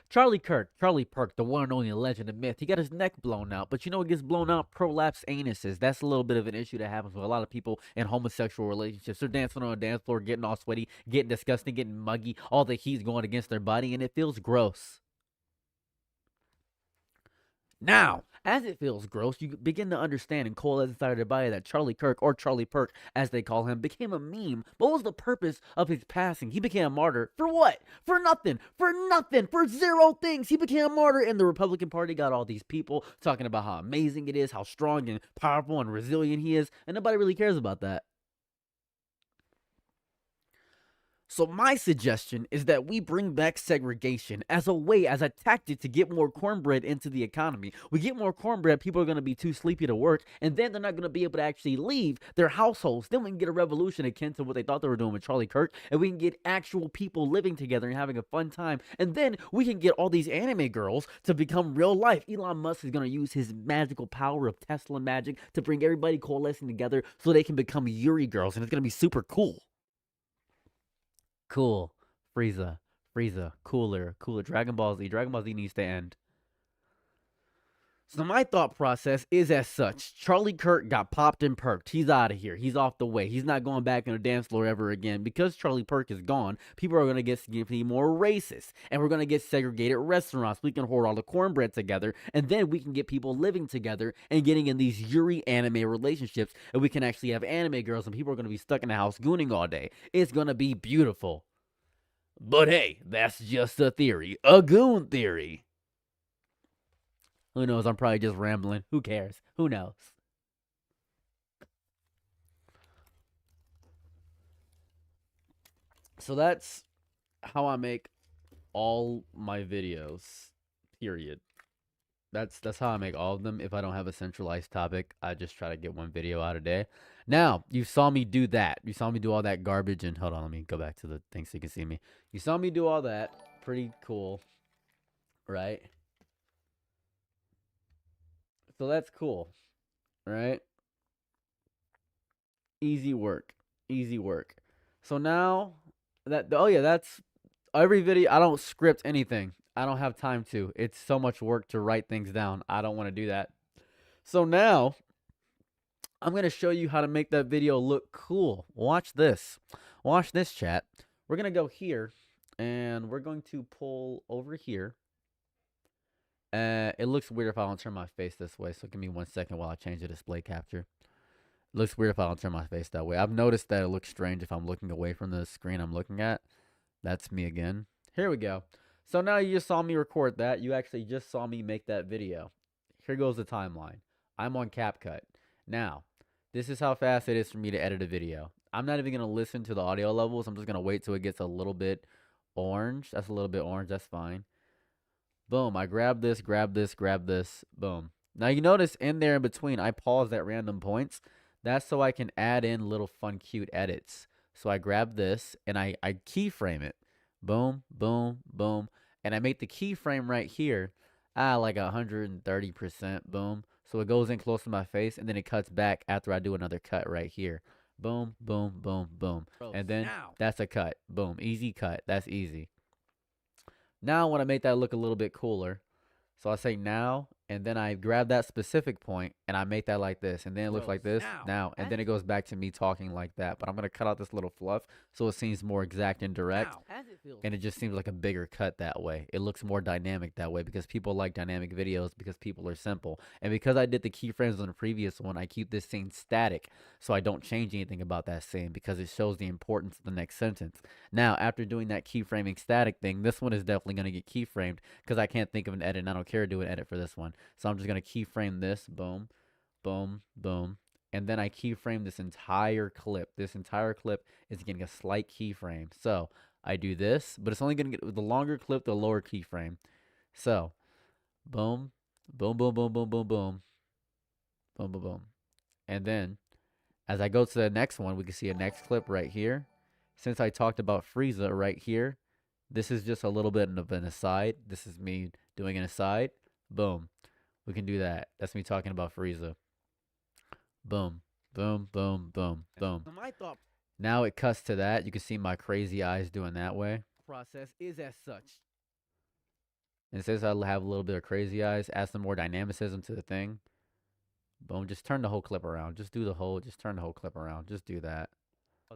Charlie Kirk, Charlie Perk, the one and only legend and myth. He got his neck blown out, but you know what gets blown out? Prolapsed anuses. That's a little bit of an issue that happens with a lot of people in homosexual relationships. They're dancing on a dance floor, getting all sweaty, getting disgusting, getting muggy. All the heat's going against their body, and it feels gross. Now, as it feels gross, you begin to understand and coalesce inside of their body that Charlie Kirk, or Charlie Perk, as they call him, became a meme. What was the purpose of his passing? He became a martyr. For what? For nothing. For nothing. For 0 things. He became a martyr, and the Republican Party got all these people talking about how amazing it is, how strong and powerful and resilient he is, and nobody really cares about that. So my suggestion is that we bring back segregation as a way, as a tactic to get more cornbread into the economy. We get more cornbread, people are going to be too sleepy to work, and then they're not going to be able to actually leave their households. Then we can get a revolution akin to what they thought they were doing with Charlie Kirk, and we can get actual people living together and having a fun time. And then we can get all these anime girls to become real life. Elon Musk is going to use his magical power of Tesla magic to bring everybody coalescing together so they can become Yuri girls, and it's going to be super cool. Cool. Frieza. Cooler. Dragon Ball Z needs to end. So my thought process is as such. Charlie Kirk got popped and perked. He's out of here. He's off the way. He's not going back in a dance floor ever again. Because Charlie Kirk is gone, people are going to get significantly more racist. And we're going to get segregated restaurants. We can hoard all the cornbread together. And then we can get people living together and getting in these Yuri anime relationships. And we can actually have anime girls and people are going to be stuck in the house gooning all day. It's going to be beautiful. But hey, that's just a theory. A goon theory. Who knows? I'm probably just rambling. Who cares? Who knows? So that's how I make all my videos. Period. That's how I make all of them. If I don't have a centralized topic, I just try to get one video out a day. Now, you saw me do that. You saw me do all that garbage. And hold on, let me go back to the thing so you can see me. You saw me do all that. Pretty cool. Right? So that's cool. Right? Easy work. So now, that's every video. I don't script anything. I don't have time to. It's so much work to write things down. I don't want to do that. So now, I'm going to show you how to make that video look cool. Watch this. Watch this, chat. We're going to go here, and we're going to pull over here. It looks weird if I don't turn my face this way, so give me 1 second while I change the display capture. It looks weird if I don't turn my face that way. I've noticed that it looks strange if I'm looking away from the screen I'm looking at. That's me again. Here we go. So now you just saw me record that. You actually just saw me make that video. Here goes the timeline. I'm on CapCut. Now, this is how fast it is for me to edit a video. I'm not even going to listen to the audio levels. I'm just going to wait till it gets a little bit orange. That's a little bit orange. That's fine. Boom. I grab this. Boom. Now, you notice in there in between, I pause at random points. That's so I can add in little fun, cute edits. So I grab this and I keyframe it. Boom, boom, boom. And I make the keyframe right here, like 130%, boom. So it goes in close to my face, and then it cuts back after I do another cut right here. Boom, boom, boom, boom. And then that's a cut. Boom, easy cut. That's easy. Now I want to make that look a little bit cooler. So I say now, and then I grab that specific point, and I make that like this. And then it looks like this, now. And then it goes back to me talking like that. But I'm going to cut out this little fluff so it seems more exact and direct. And it just seems like a bigger cut that way. It looks more dynamic that way because people like dynamic videos because people are simple. And because I did the keyframes on the previous one, I keep this scene static so I don't change anything about that scene because it shows the importance of the next sentence. Now, after doing that keyframing static thing, this one is definitely going to get keyframed because I can't think of an edit and I don't care to do an edit for this one. So I'm just going to keyframe this. Boom, boom, boom. And then I keyframe this entire clip. This entire clip is getting a slight keyframe. So I do this, but it's only going to get the longer clip, the lower keyframe. So boom, boom, boom, boom, boom, boom, boom, boom, boom, boom. And then as I go to the next one, we can see a next clip right here. Since I talked about Frieza right here, this is just a little bit of an aside. This is me doing an aside. Boom. We can do that. That's me talking about Frieza. Boom, boom, boom, boom, boom. Now it cuts to that. You can see my crazy eyes doing that way. Process is as such. And since I have a little bit of crazy eyes, add some more dynamicism to the thing. Boom, just turn the whole clip around. Just turn the whole clip around. Just do that.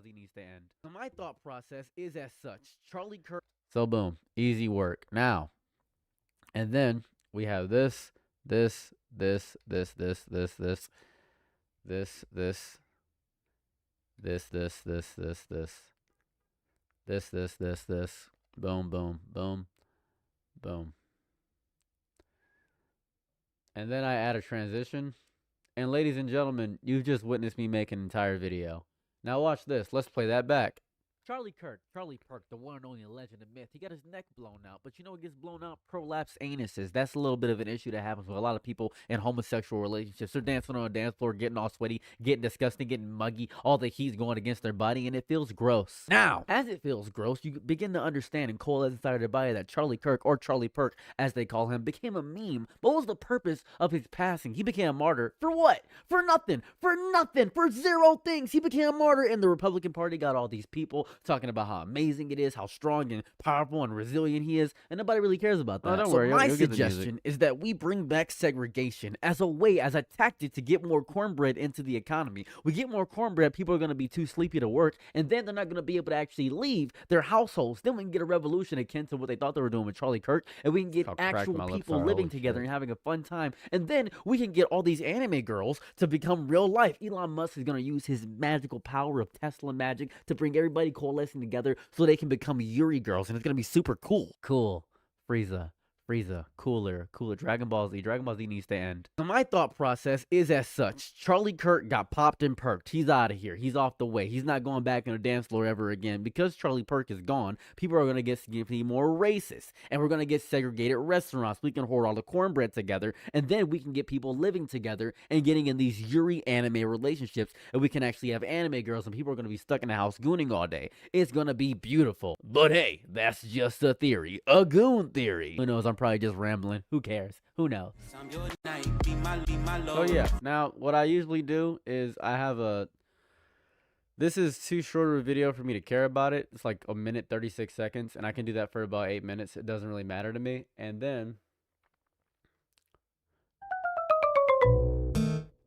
He needs to end. So my thought process is as such. Charlie Kirk. So boom, easy work. Now, and then we have this, this, this, this, this, this, this, this, this, this, this, this, this, this, this, this, this, boom, boom, boom, boom. And then I add a transition. And ladies and gentlemen, you've just witnessed me make an entire video. Now watch this. Let's play that back. Charlie Kirk, Charlie Perk, the one and only legend and myth. He got his neck blown out, but you know what gets blown out? Prolapsed anuses. That's a little bit of an issue that happens with a lot of people in homosexual relationships. They're dancing on a dance floor, getting all sweaty, getting disgusting, getting muggy. All the heat's going against their body, and it feels gross. Now, as it feels gross, you begin to understand and coalesce inside of their body that Charlie Kirk, or Charlie Perk, as they call him, became a meme. But what was the purpose of his passing? He became a martyr for what? For nothing. For nothing. For zero things. He became a martyr, and the Republican Party got all these people talking about how amazing it is, how strong and powerful and resilient he is, and nobody really cares about that. Oh, don't So worry, my you'll get the music. suggestion is that we bring back segregation as a way, as a tactic to get more cornbread into the economy. We get more cornbread, people are going to be too sleepy to work, and then they're not going to be able to actually leave their households. Then we can get a revolution akin to what they thought they were doing with Charlie Kirk, and we can get I'll crack actual my lips people hard, living holy together shit. and having a fun time. And then we can get all these anime girls to become real life. Elon Musk is going to use his magical power of Tesla magic to bring everybody coalescing together so they can become Yuri girls, and it's going to be super cool. Cool. Frieza, cooler. Dragon Ball Z needs to end. So my thought process is as such. Charlie Kirk got popped and perked. He's out of here. He's off the way. He's not going back on a dance floor ever again. Because Charlie Kirk is gone, people are going to get significantly more racist. And we're going to get segregated restaurants. We can hoard all the cornbread together. And then we can get people living together and getting in these Yuri anime relationships. And we can actually have anime girls, and people are going to be stuck in the house gooning all day. It's going to be beautiful. But hey, that's just a theory. A goon theory. Who knows? I'm probably just rambling. Who cares? Who knows? So yeah, now what I usually do is I have a... This is too short of a video for me to care about it. It's like a minute 36 seconds, and I can do that for about 8 minutes. It doesn't really matter to me. And then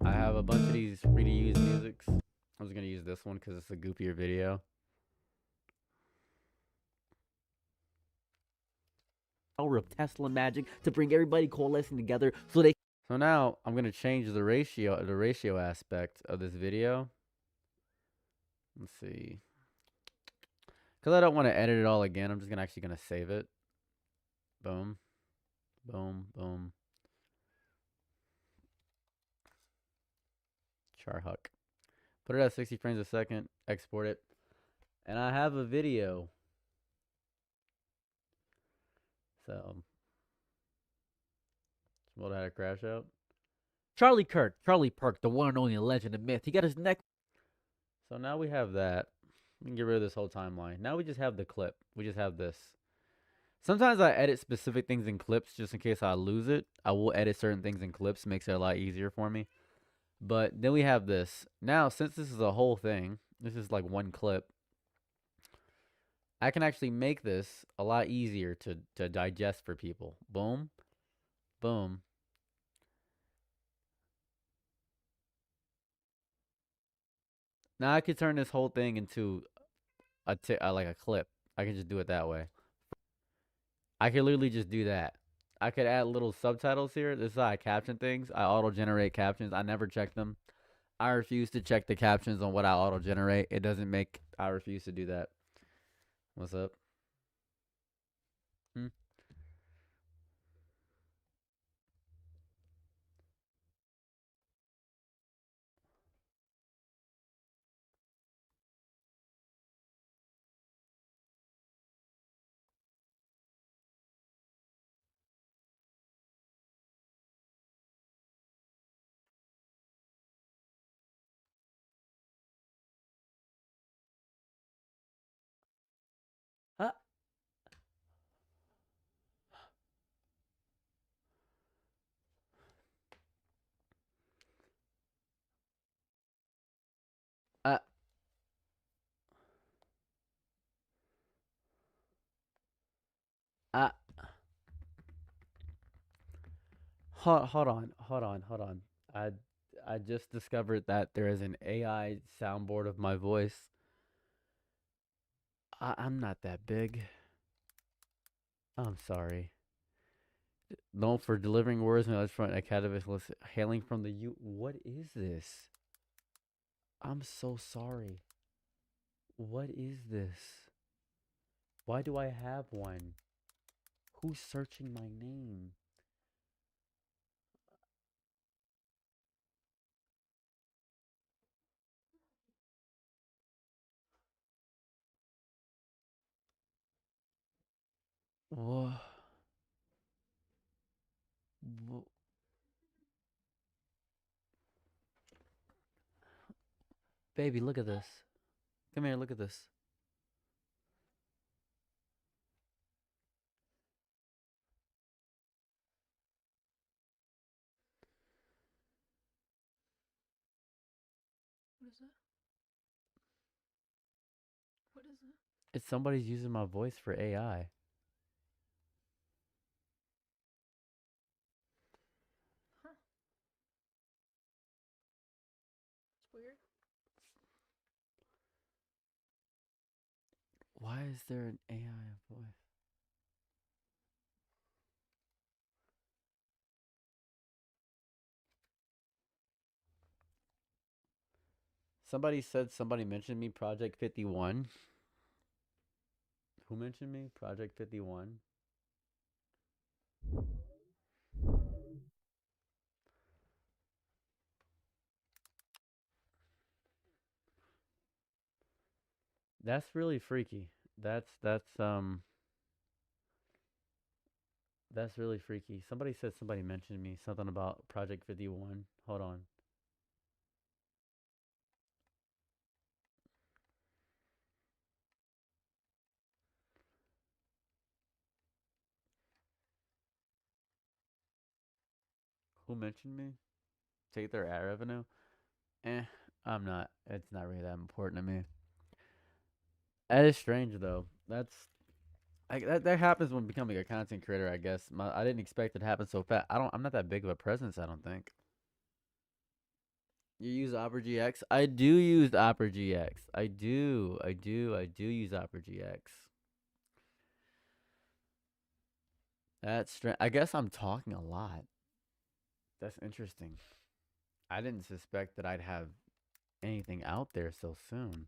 I have a bunch of these free to use musics. I was gonna use this one because it's a goofier video. Power of Tesla magic to bring everybody coalescing together so they... So now I'm gonna change the ratio aspect of this video. Let's see, because I don't want to edit it all again. I'm just actually gonna save it. Boom, boom, boom. Charhuck. Put it at 60 frames a second. Export it, and I have a video. So, what had a crash out? Charlie Kirk, Charlie Perk, the one and only legend and myth. He got his neck. So now we have that. We can get rid of this whole timeline. Now we just have the clip. We just have this. Sometimes I edit specific things in clips just in case I lose it. I will edit certain things in clips. Makes it a lot easier for me. But then we have this. Now, since this is a whole thing, this is like one clip. I can actually make this a lot easier to digest for people. Boom. Boom. Now I could turn this whole thing into like a clip. I can just do it that way. I could literally just do that. I could add little subtitles here. This is how I caption things. I auto-generate captions. I never check them. I refuse to check the captions on what I auto-generate. It doesn't make... I refuse to do that. What's up? Huh? Uh... Uh... Hold on. I just discovered that there is an AI soundboard of my voice. I'm not that big. I'm sorry. Known for delivering words and from academic hailing from the U. What is this? I'm so sorry. What is this? Why do I have one? Who's searching my name? Whoa. Baby, look at this. Come here, look at this. What is that? What is that? It's somebody's using my voice for AI. Huh. It's weird. Why is there an AI voice? Somebody said somebody mentioned me, Project 51. Who mentioned me? Project 51. That's really freaky. That's really freaky. Somebody said somebody mentioned me, something about Project 51. Hold on. Who mentioned me? Take their ad revenue? Eh, I'm not. It's not really that important to me. That is strange though. That happens when becoming a content creator, I guess. I didn't expect it to happen so fast. I'm not that big of a presence, I don't think. You use Opera GX? I do use Opera GX. I do use Opera GX. That's strange. I guess I'm talking a lot. That's interesting. I didn't suspect that I'd have anything out there so soon.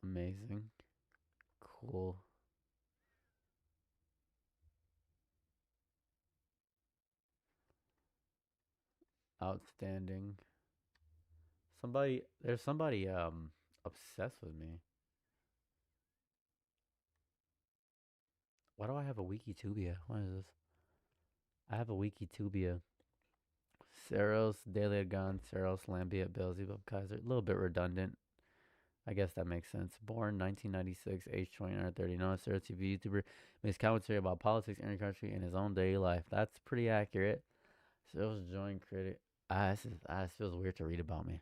Amazing. Cool. Outstanding. There's somebody obsessed with me. Why do I have a Wikitubia? What is this? I have a Wikitubia. Saros, Daily Gun, Saros, Lambia, Beelzebub, Kaiser. A little bit redundant. I guess that makes sense. Born 1996, age 29 or 30. Known as Saros TV YouTuber. Makes commentary about politics in your country and his own daily life. That's pretty accurate. Saros joined critic. This feels weird to read about me.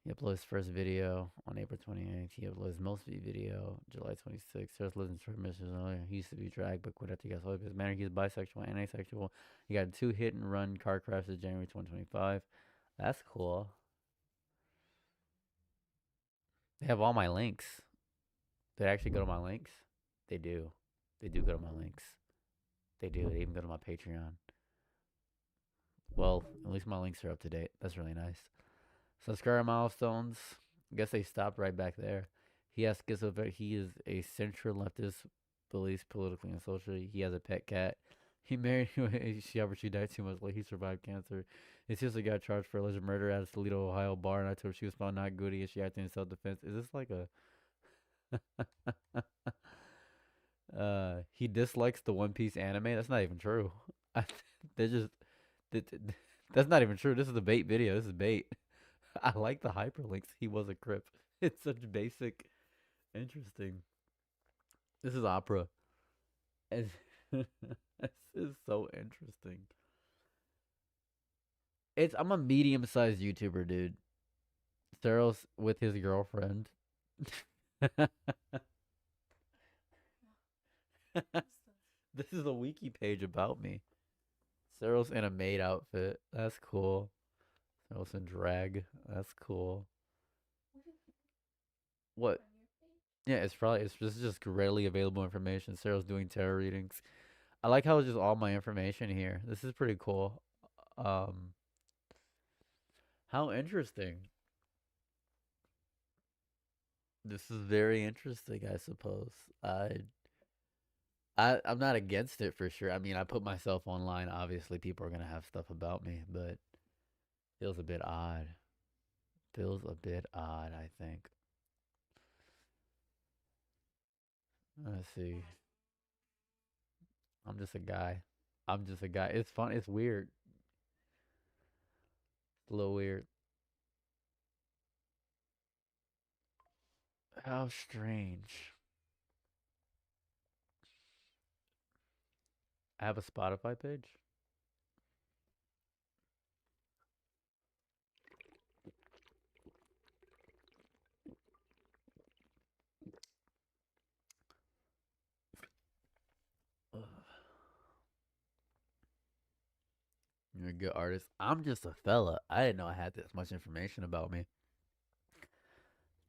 He uploaded his first video on April 28th. He uploaded his most viewed video July 26th. Saros lives in Detroit, Michigan. He used to be drag, but quit after he got sold his manner. He's bisexual and asexual. He got 2 hit and run car crashes January 2025. That's cool. They have all my links. They actually go to my links? They do. They do go to my links. They do. They even go to my Patreon. Well, at least my links are up to date. That's really nice. Subscriber milestones. I guess they stopped right back there. He has schizophrenia. He is a central leftist, believes politically and socially. He has a pet cat. He married she died 2 months later. He survived cancer. His sister got charged for alleged murder at a Toledo, Ohio bar, and I told her she was found not guilty and she acted in self-defense. Is this like a... he dislikes the One Piece anime? That's not even true. They just... That's not even true. This is a bait video. This is bait. I like the hyperlinks. He was a Crip. It's such basic, interesting. This is Opera. And this is so interesting. I'm a medium-sized YouTuber, dude. Theros with his girlfriend. This is a wiki page about me. Theros in a maid outfit. That's cool. Theros in drag. That's cool. What? Yeah, this is just readily available information. Sarah's doing tarot readings. I like how it's just all my information here. This is pretty cool. How interesting. This is very interesting, I suppose. I'm not against it for sure. I mean, I put myself online. Obviously, people are gonna have stuff about me, but feels a bit odd. Feels a bit odd, I think. Let's see. I'm just a guy. I'm just a guy. It's fun. It's weird. It's a little weird. How strange. I have a Spotify page. Ugh. You're a good artist. I'm just a fella. I didn't know I had this much information about me.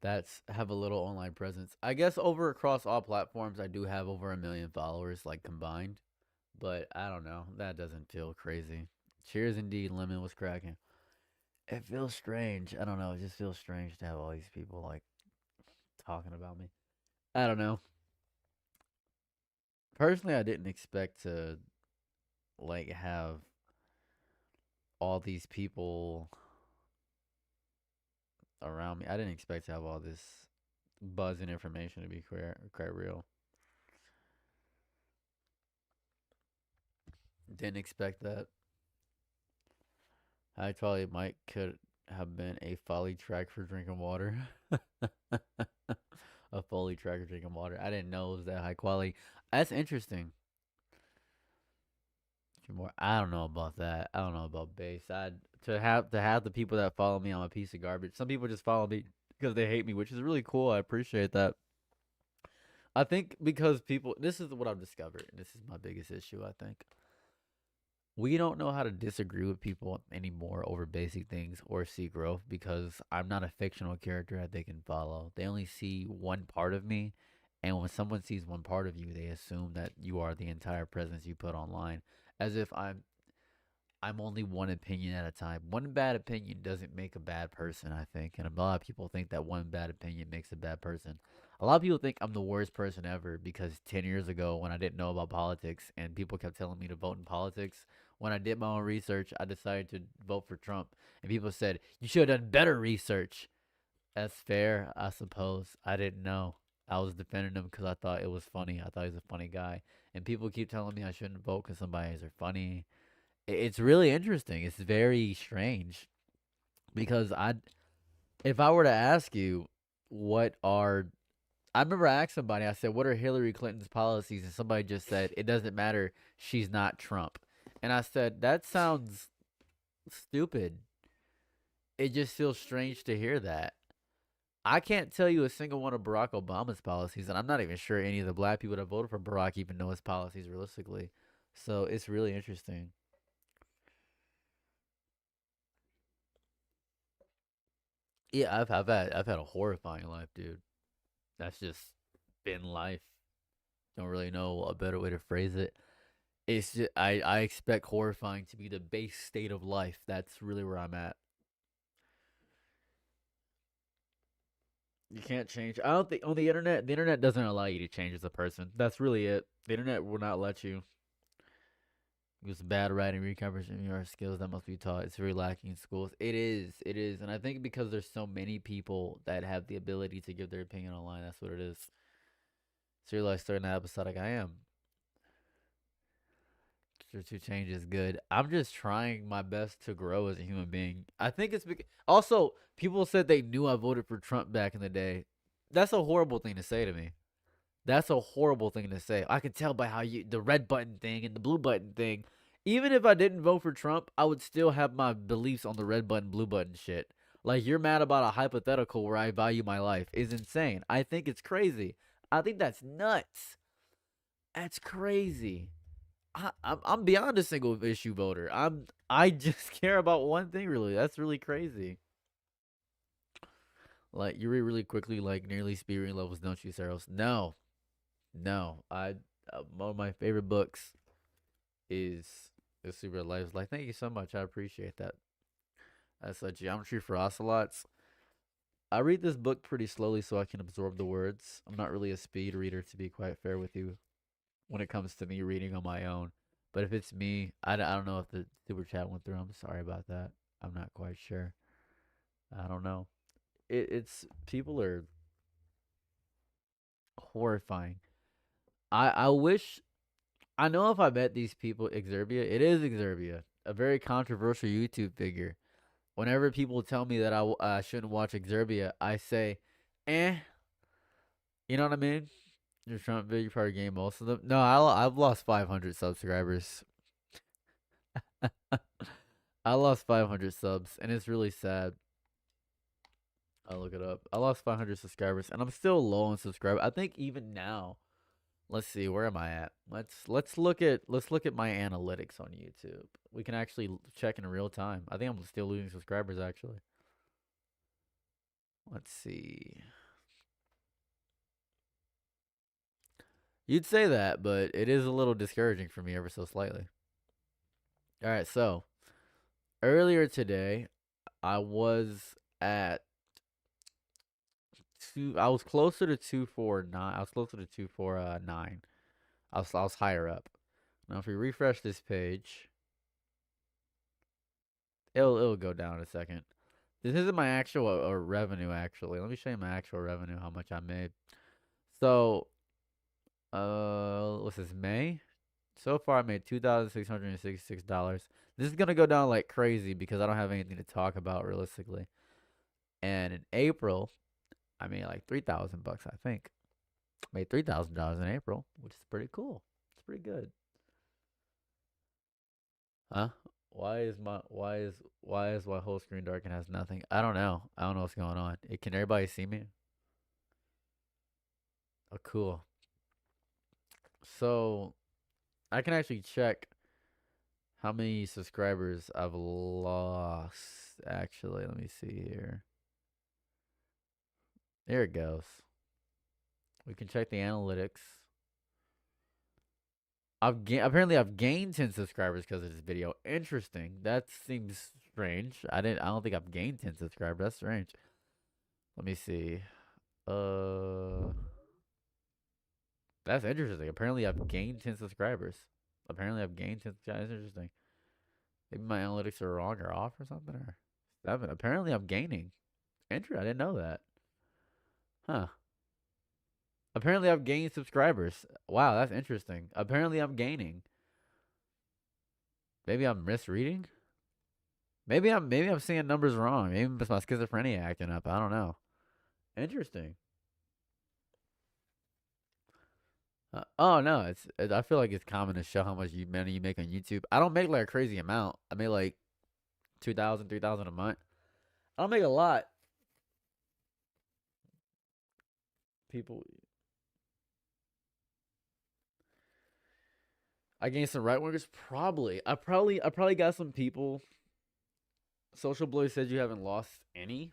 That's have a little online presence. I guess over across all platforms, I do have over 1 million followers, like combined. But I don't know. That doesn't feel crazy. Cheers, indeed. Lemon was cracking. It feels strange. I don't know. It just feels strange to have all these people like talking about me. I don't know. Personally, I didn't expect to like have all these people around me. I didn't expect to have all this buzz and information to be quite real. Didn't expect that. I thought it might could have been a folly track for drinking water. A foley track for drinking water. I didn't know it was that high quality. That's interesting. More. I don't know about that. I don't know about bass. I to have the people that follow me, I'm a piece of garbage. Some people just follow me because they hate me, which is really cool. I appreciate that. I think because people, this is what I've discovered, and this is my biggest issue. I think we don't know how to disagree with people anymore over basic things or see growth because I'm not a fictional character that they can follow. They only see one part of me, and when someone sees one part of you, they assume that you are the entire presence you put online, as if I'm only one opinion at a time. One bad opinion doesn't make a bad person, I think. And a lot of people think that one bad opinion makes a bad person. A lot of people think I'm the worst person ever because 10 years ago, when I didn't know about politics and people kept telling me to vote in politics, when I did my own research, I decided to vote for Trump. And people said, you should have done better research. That's fair, I suppose. I didn't know. I was defending him because I thought it was funny. I thought he was a funny guy. And people keep telling me I shouldn't vote because somebody's are funny. It's really interesting. It's very strange because if I were to ask you what are, I remember I asked somebody, I said, what are Hillary Clinton's policies? And somebody just said, it doesn't matter. She's not Trump. And I said, that sounds stupid. It just feels strange to hear that. I can't tell you a single one of Barack Obama's policies, and I'm not even sure any of the black people that voted for Barack even know his policies realistically. So it's really interesting. Yeah, I've had a horrifying life, dude. That's just been life. Don't really know a better way to phrase it. It's just, I expect horrifying to be the base state of life. That's really where I'm at. You can't change. I don't think on the internet doesn't allow you to change as a person. That's really it. The internet will not let you. It's bad writing, read comprehension, your skills that must be taught. It's very lacking in schools. It is, and I think because there's so many people that have the ability to give their opinion online, that's what it is. So you're like starting that episode like I am. To change is good. I'm just trying my best to grow as a human being. I think it's also people said they knew I voted for Trump back in the day. That's a horrible thing to say to me. That's a horrible thing to say. I can tell by how you the red button thing and the blue button thing. Even if I didn't vote for Trump, I would still have my beliefs on the red button, blue button shit. Like you're mad about a hypothetical where I value my life is insane. I think it's crazy. I think that's nuts. That's crazy. I'm beyond a single issue voter. I just care about one thing really. That's really crazy. Like you read really quickly, like nearly speed reading levels, don't you, Saros? No, no. One of my favorite books is The Super Life. Like, thank you so much. I appreciate that. That's a Geometry for Ocelots. I read this book pretty slowly so I can absorb the words. I'm not really a speed reader, to be quite fair with you. when it comes to me reading on my own. But if it's me, I don't know if the super chat went through. I'm sorry about that. I'm not quite sure. I don't know. It's people are horrifying. I wish I know if I met these people, Exerbia, it is Exerbia, a very controversial YouTube figure. Whenever people tell me that I shouldn't watch Exerbia, I say, eh. You know what I mean? You're trying to be part of game, most of them. No, I've lost 500 subscribers. I lost 500 subs, and it's really sad. I'll look it up. I lost 500 subscribers, and I'm still low on subscribers. I think even now, let's see, where am I at? Let's look at my analytics on YouTube. We can actually check in real time. I think I'm still losing subscribers actually. Let's see. You'd say that, but it is a little discouraging for me ever so slightly. All right, so earlier today, I was at I was closer to 249. I was closer to 249. I was higher up. Now, if we refresh this page, it'll go down in a second. This isn't my actual revenue. Actually, let me show you my actual revenue. How much I made. So, what's this? May. So far, I made $2,666. This is gonna go down like crazy because I don't have anything to talk about realistically. And in April, I made like $3,000, I think. Made $3,000 in April, which is pretty cool. It's pretty good. Huh? Why is my whole screen dark and has nothing? I don't know. I don't know what's going on. Can everybody see me? Oh, cool. So I can actually check how many subscribers I've lost. Actually, let me see here. There it goes. We can check the analytics. Apparently I've gained 10 subscribers because of this video. Interesting. That seems strange. I don't think I've gained 10 subscribers. That's strange. Let me see. That's interesting. Apparently I've gained 10 subscribers. That's interesting. Maybe my analytics are wrong or off or something, or 7. Apparently I'm gaining. Interesting. I didn't know that. Huh. Apparently I've gained subscribers. Wow, that's interesting. Apparently I'm gaining. Maybe I'm misreading? Maybe I'm seeing numbers wrong. Maybe it's my schizophrenia acting up. I don't know. Interesting. Oh no, I feel like it's common to show how much money you make on YouTube. I don't make like a crazy amount. I make like 2,000, 3,000 a month. I don't make a lot. People, I gained some right wingers. Probably. I probably got some people. Social Blue said you haven't lost any.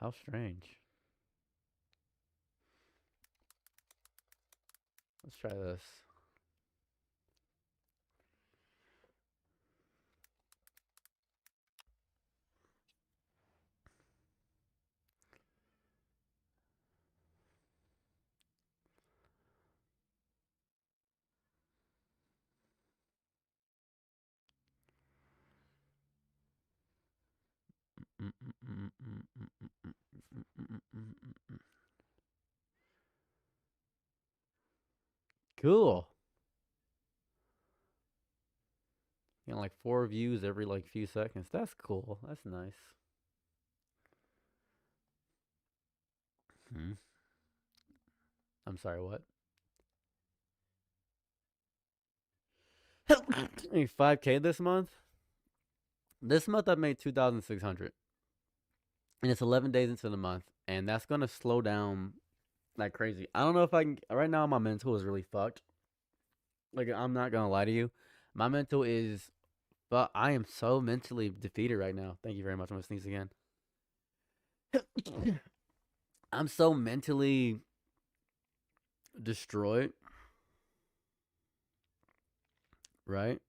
How strange. Let's try this. Cool. You know, like 4 views every like few seconds. That's cool. That's nice. I'm sorry, what? 5K this month? This month I made 2,600. And it's 11 days into the month. And that's going to slow down like crazy. I don't know if I can. Right now, my mental is really fucked. Like, I'm not going to lie to you. My mental is. But I am so mentally defeated right now. Thank you very much. I'm going to sneeze again. I'm so mentally destroyed. Right?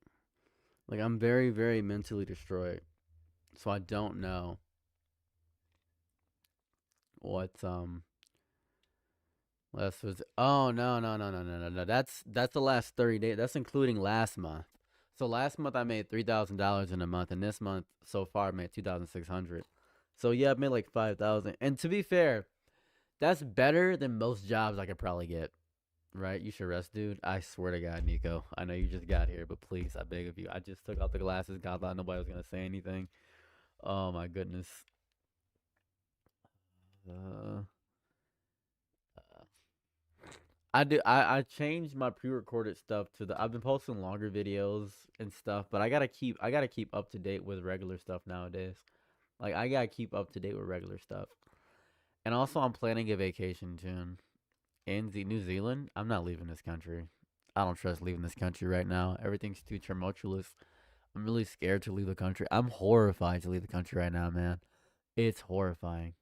Like, I'm very, very mentally destroyed. So I don't know What's last was oh no. That's the last 30 days. That's including last month. So last month I made $3,000 in a month, and this month so far I made 2,600. So yeah, I made like 5,000. And to be fair, that's better than most jobs I could probably get. Right? You should rest, dude. I swear to God, Nico. I know you just got here, but please, I beg of you. I just took out the glasses. God thought nobody was gonna say anything. Oh my goodness. Uh, I changed my pre-recorded stuff to the. I've been posting longer videos and stuff, but I gotta keep up to date with regular stuff nowadays. Like I gotta keep up to date with regular stuff. And also, I'm planning a vacation soon in New Zealand. I'm not leaving this country. I don't trust leaving this country right now. Everything's too tumultuous. I'm really scared to leave the country. I'm horrified to leave the country right now, man. It's horrifying.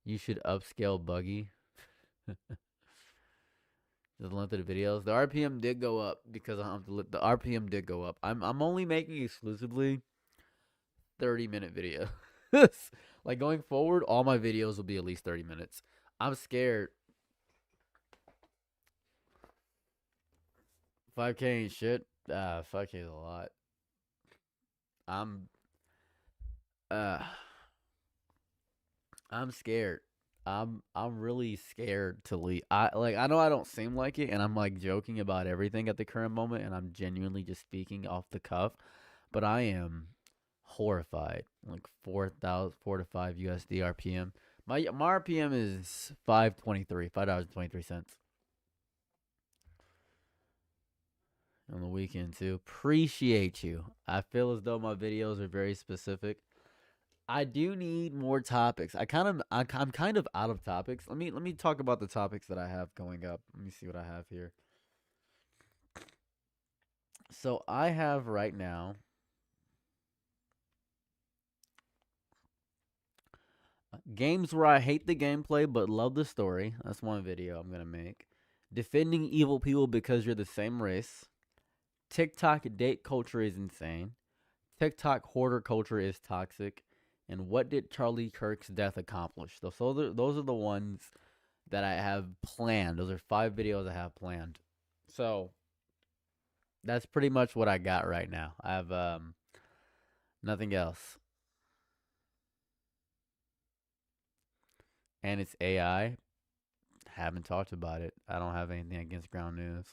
You should upscale Buggy. Just length of the videos. The RPM did go up because the RPM did go up. I'm only making exclusively 30-minute videos. Like going forward, all my videos will be at least 30 minutes. I'm scared. 5K ain't shit. 5K is a lot. I'm scared. I'm really scared to leave. I know I don't seem like it, and I'm like joking about everything at the current moment, and I'm genuinely just speaking off the cuff, but I am horrified. Like 4 to 5 USD RPM. My RPM is $5.23 on the weekend too. Appreciate you. I feel as though my videos are very specific. I do need more topics. I'm kind of out of topics. Let me talk about the topics that I have going up. Let me see what I have here. So I have right now games where I hate the gameplay but love the story. That's one video I'm gonna make. Defending evil people because you're the same race. TikTok date culture is insane. TikTok hoarder culture is toxic. And what did Charlie Kirk's death accomplish? Those are the ones that I have planned. Those are 5 videos I have planned. So that's pretty much what I got right now. I have nothing else. And it's AI. Haven't talked about it. I don't have anything against Ground News.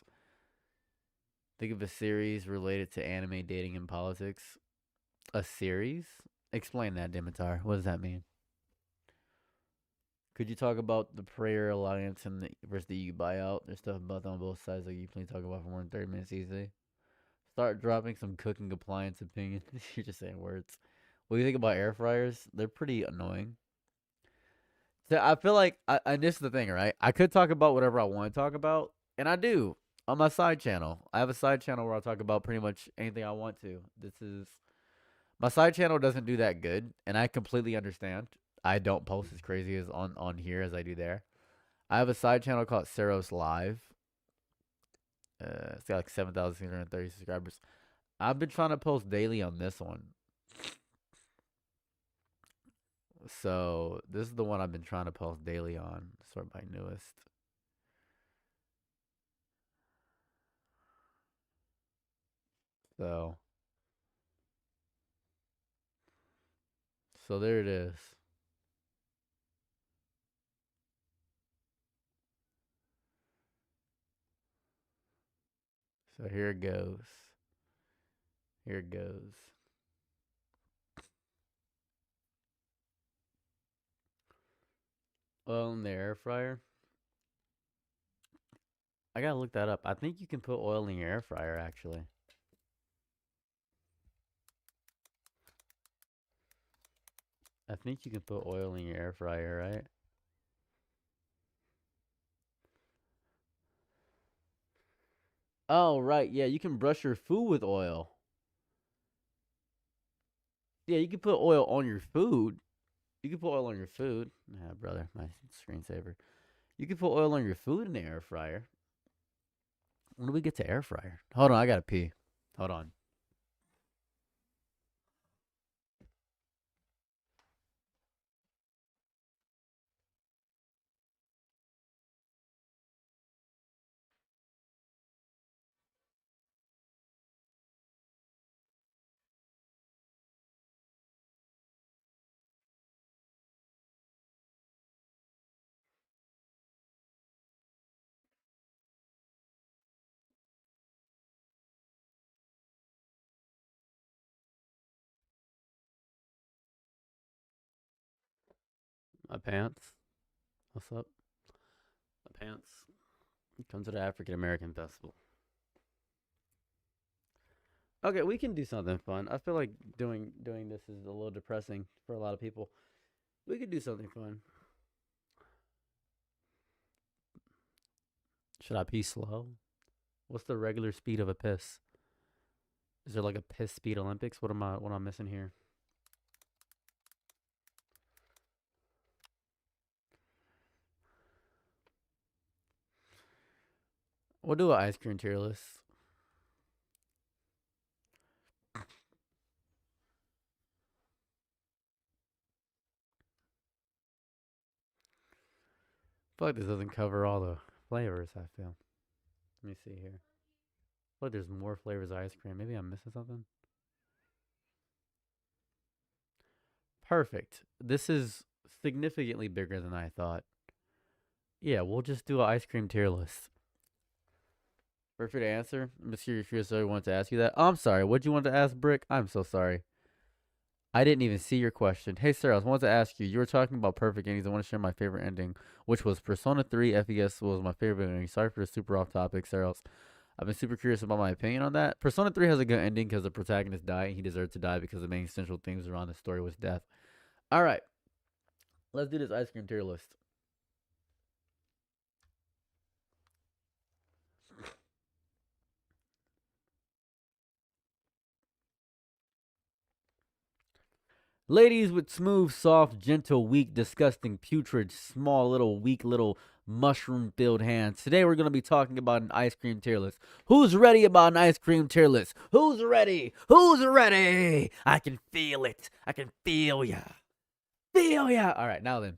Think of a series related to anime, dating, and politics. A series? Explain that, Dimitar. What does that mean? Could you talk about the Prayer Alliance and versus the EU buyout? There's stuff about that on both sides that you can talk about for more than 30 minutes easy. Start dropping some cooking appliance opinions. You're just saying words. What do you think about air fryers? They're pretty annoying. So I feel like, and this is the thing, right? I could talk about whatever I want to talk about, and I do on my side channel. I have a side channel where I'll talk about pretty much anything I want to. My side channel doesn't do that good, and I completely understand. I don't post as crazy as on here as I do there. I have a side channel called Seros Live. It's got like 7,630 subscribers. I've been trying to post daily on this one. So this is the one I've been trying to post daily on. Sort of my newest. So there it is. So here it goes. Here it goes. Oil in the air fryer. I gotta look that up. I think you can put oil in your air fryer, actually. I think you can put oil in your air fryer, right? Oh, right. Yeah, you can brush your food with oil. Yeah, you can put oil on your food. You can put oil on your food. Yeah, brother, my screensaver. You can put oil on your food in the air fryer. When do we get to air fryer? Hold on, I gotta pee. Hold on. My pants. What's up? My pants. Come to the African American Festival. Okay, we can do something fun. I feel like doing this is a little depressing for a lot of people. We could do something fun. Should I pee slow? What's the regular speed of a piss? Is there like a piss speed Olympics? What am I missing here? We'll do an ice cream tier list. I feel like this doesn't cover all the flavors, I feel. Let me see here. Look, there's more flavors of ice cream. Maybe I'm missing something. Perfect. This is significantly bigger than I thought. Yeah, we'll just do an ice cream tier list. Perfect answer. Mr. Furioso wanted to ask you that. Oh, I'm sorry. What'd you want to ask, Brick? I'm so sorry. I didn't even see your question. Hey, sir, I wanted to ask you. You were talking about perfect endings. I want to share my favorite ending, which was Persona 3 FES was my favorite ending. Sorry for the super off topic, sir. I've been super curious about my opinion on that. Persona 3 has a good ending because the protagonist died, and he deserved to die because the main central themes around the story was death. All right. Let's do this ice cream tier list. Ladies with smooth, soft, gentle, weak, disgusting, putrid, small, little, weak, little, mushroom-filled hands. Today we're going to be talking about an ice cream tier list. Who's ready about an ice cream tier list? Who's ready? Who's ready? I can feel it. I can feel ya. Feel ya. All right, now then.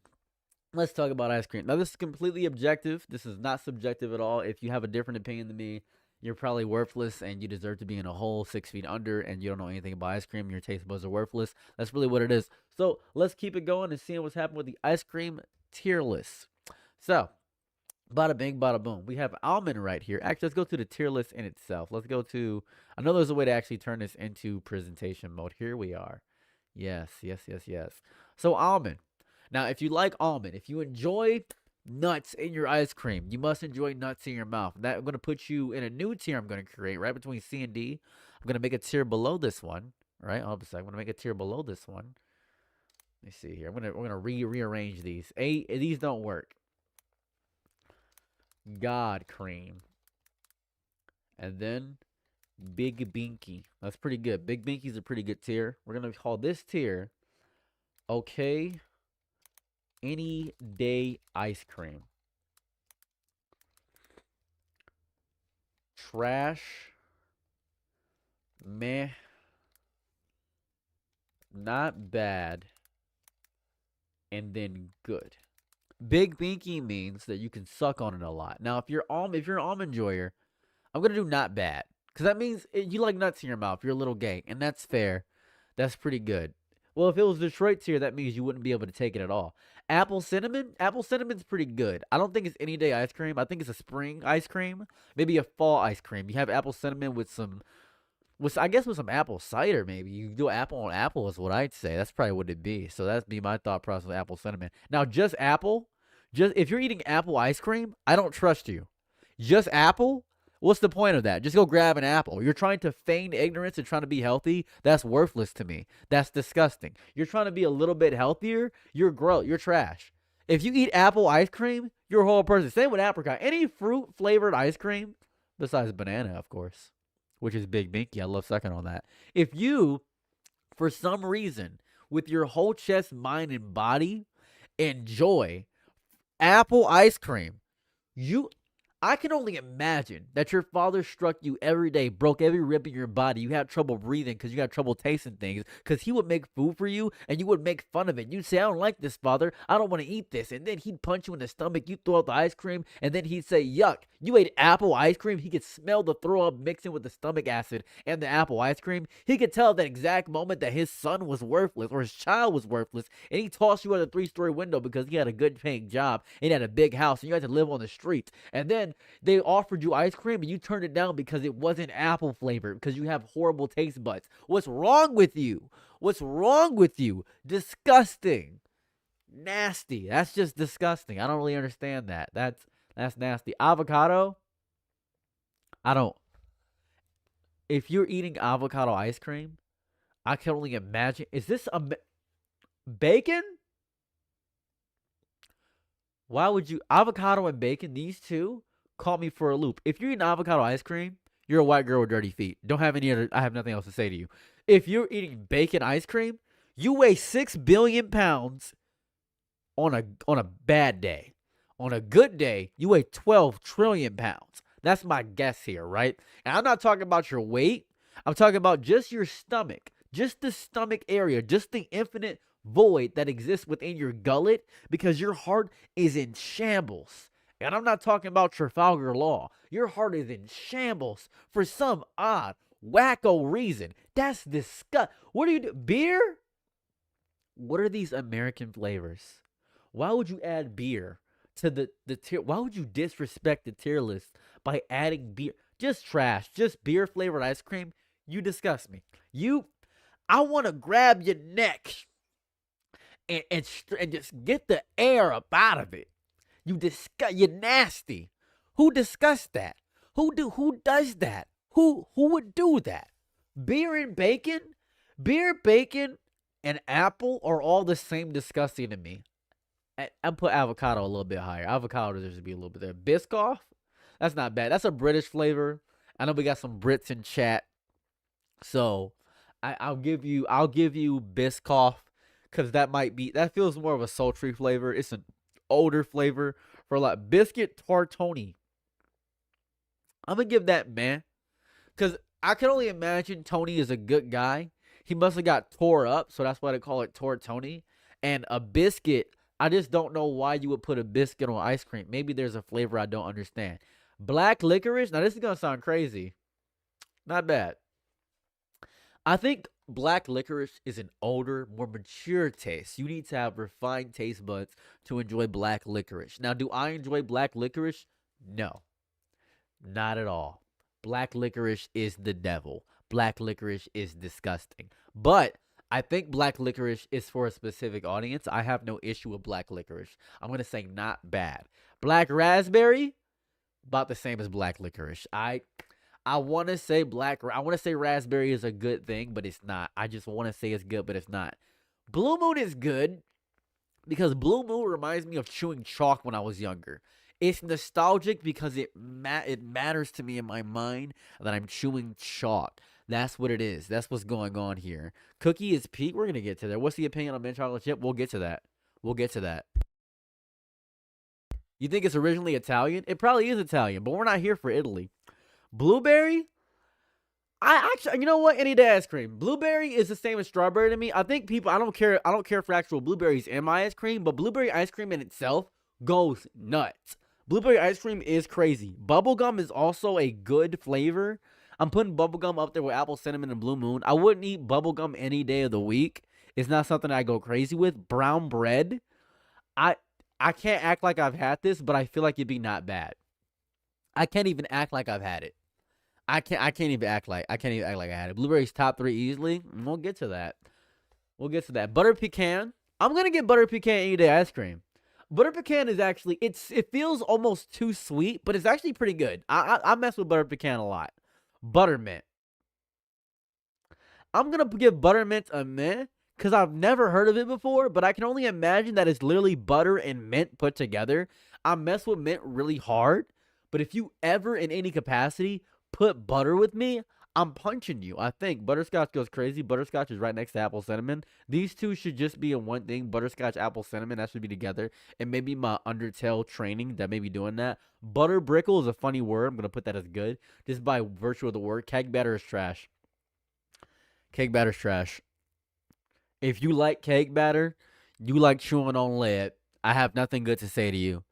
Let's talk about ice cream. Now, this is completely objective. This is not subjective at all. If you have a different opinion than me, you're probably worthless and you deserve to be in a hole 6 feet under and you don't know anything about ice cream. Your taste buds are worthless. That's really what it is. So let's keep it going and see what's happened with the ice cream tier list. So, bada bing, bada boom. We have almond right here. Actually, let's go to the tier list in itself. Let's go to, I know there's a way to actually turn this into presentation mode. Here we are. Yes. So almond. Now, if you like almond, if you enjoy nuts in your ice cream, you must enjoy nuts in your mouth. That I'm going to put you in a new tier I'm going to create right between C and D. I'm going to make a tier below this one. Right? Hold up a second. I'm going to make a tier below this one. Let me see here. We're going to rearrange these. These don't work. God cream. And then Big Binky. That's pretty good. Big Binky's a pretty good tier. We're going to call this tier okay any day ice cream. Trash. Meh. Not bad. And then good. Big Binky means that you can suck on it a lot. Now, if you're an almond enjoyer, I'm gonna do not bad, because that means you like nuts in your mouth. You're a little gay, and that's fair. That's pretty good. Well, if it was Detroit tier, that means you wouldn't be able to take it at all. Apple cinnamon's pretty good. I don't think it's any day ice cream. I think it's a spring ice cream, maybe a fall ice cream. You have apple cinnamon with some apple cider. Maybe you do apple on apple is what I'd say. That's probably what it'd be. So that'd be my thought process with apple cinnamon. Now, just apple, if you're eating apple ice cream, I don't trust you. Just apple. What's the point of that? Just go grab an apple. You're trying to feign ignorance and trying to be healthy. That's worthless to me. That's disgusting. You're trying to be a little bit healthier. You're gross. You're trash. If you eat apple ice cream, you're a whole person. Same with apricot. Any fruit flavored ice cream, besides banana, of course, which is Big Binky. I love sucking on that. If you, for some reason, with your whole chest, mind, and body, enjoy apple ice cream, I can only imagine that your father struck you every day, broke every rib in your body. You had trouble breathing because you had trouble tasting things, because he would make food for you and you would make fun of it. You'd say, I don't like this, father. I don't want to eat this. And then he'd punch you in the stomach. You'd throw out the ice cream. And then he'd say, yuck, you ate apple ice cream. He could smell the throw up mixing with the stomach acid and the apple ice cream. He could tell at that exact moment that his son was worthless or his child was worthless. And he tossed you out a 3-story window because he had a good paying job and he had a big house and you had to live on the streets. And then they offered you ice cream and you turned it down because it wasn't apple flavored, because you have horrible taste buds. What's wrong with you? What's wrong with you? Disgusting. nasty. That's just disgusting. I don't really understand that. That's nasty. Avocado, I don't. If you're eating avocado ice cream, I can only imagine. Is this bacon? Why would you avocado and bacon? These two caught me for a loop. If you're eating avocado ice cream, you're a white girl with dirty feet. Don't have any other. I have nothing else to say to you. If you're eating bacon ice cream, you weigh 6 billion pounds on a bad day. On a good day, you weigh 12 trillion pounds. That's my guess here, right? And I'm not talking about your weight. I'm talking about just your stomach, just the stomach area, just the infinite void that exists within your gullet because your heart is in shambles. And I'm not talking about Trafalgar Law. Your heart is in shambles for some odd, wacko reason. That's disgusting. What do you do? Beer? What are these American flavors? Why would you add beer to the tier? Why would you disrespect the tier list by adding beer? Just trash. Just beer flavored ice cream. You disgust me. I want to grab your neck and just get the air up out of it. You're nasty. Who discussed that? Who does that? Who would do that? Beer and bacon? Beer, bacon, and apple are all the same disgusting to me. I put avocado a little bit higher. Avocado deserves to be a little bit there. Biscoff? That's not bad. That's a British flavor. I know we got some Brits in chat. So I'll give you Biscoff because that feels more of a sultry flavor. It's an older flavor for like biscuit tortoni. I'm gonna give that man because I can only imagine Tony is a good guy. He must have got tore up, so that's why they call it tortoni. And a biscuit, I just don't know why you would put a biscuit on ice cream. Maybe there's a flavor I don't understand. Black licorice. Now this is gonna sound crazy. Not bad. I think black licorice is an older, more mature taste. You need to have refined taste buds to enjoy black licorice. Now, do I enjoy black licorice? No, not at all. Black licorice is the devil. Black licorice is disgusting. But I think black licorice is for a specific audience. I have no issue with black licorice. I'm going to say not bad. Black raspberry, about the same as black licorice. I want to say raspberry is a good thing, but it's not. I just want to say it's good, but it's not. Blue Moon is good because Blue Moon reminds me of chewing chalk when I was younger. It's nostalgic because it matters to me in my mind that I'm chewing chalk. That's what it is. That's what's going on here. Cookie is peak. We're going to get to that. What's the opinion on mint chocolate chip? We'll get to that. You think it's originally Italian? It probably is Italian, but we're not here for Italy. Blueberry? I actually, you know what? Any day ice cream. Blueberry is the same as strawberry to me. I think I don't care for actual blueberries in my ice cream, but blueberry ice cream in itself goes nuts. Blueberry ice cream is crazy. Bubblegum is also a good flavor. I'm putting bubblegum up there with apple cinnamon and blue moon. I wouldn't eat bubblegum any day of the week. It's not something I go crazy with. Brown bread. I can't act like I've had this, but I feel like it'd be not bad. I can't even act like I've had it. I can't even act like I had it. Blueberries top 3 easily. We'll get to that. Butter pecan. I'm gonna get butter pecan any day ice cream. Butter pecan is actually it feels almost too sweet, but it's actually pretty good. I mess with butter pecan a lot. Buttermint. I'm gonna give buttermint a meh because I've never heard of it before, but I can only imagine that it's literally butter and mint put together. I mess with mint really hard, but if you ever in any capacity put butter with me, I'm punching you. I think butterscotch goes crazy. Butterscotch is right next to apple cinnamon. These two should just be in one thing. Butterscotch, apple cinnamon, that should be together. And maybe my Undertale training that may be doing that. Butter brickle is a funny word. I'm going to put that as good. Just by virtue of the word. Cake batter is trash. Cake batter is trash. If you like cake batter, you like chewing on lead, I have nothing good to say to you.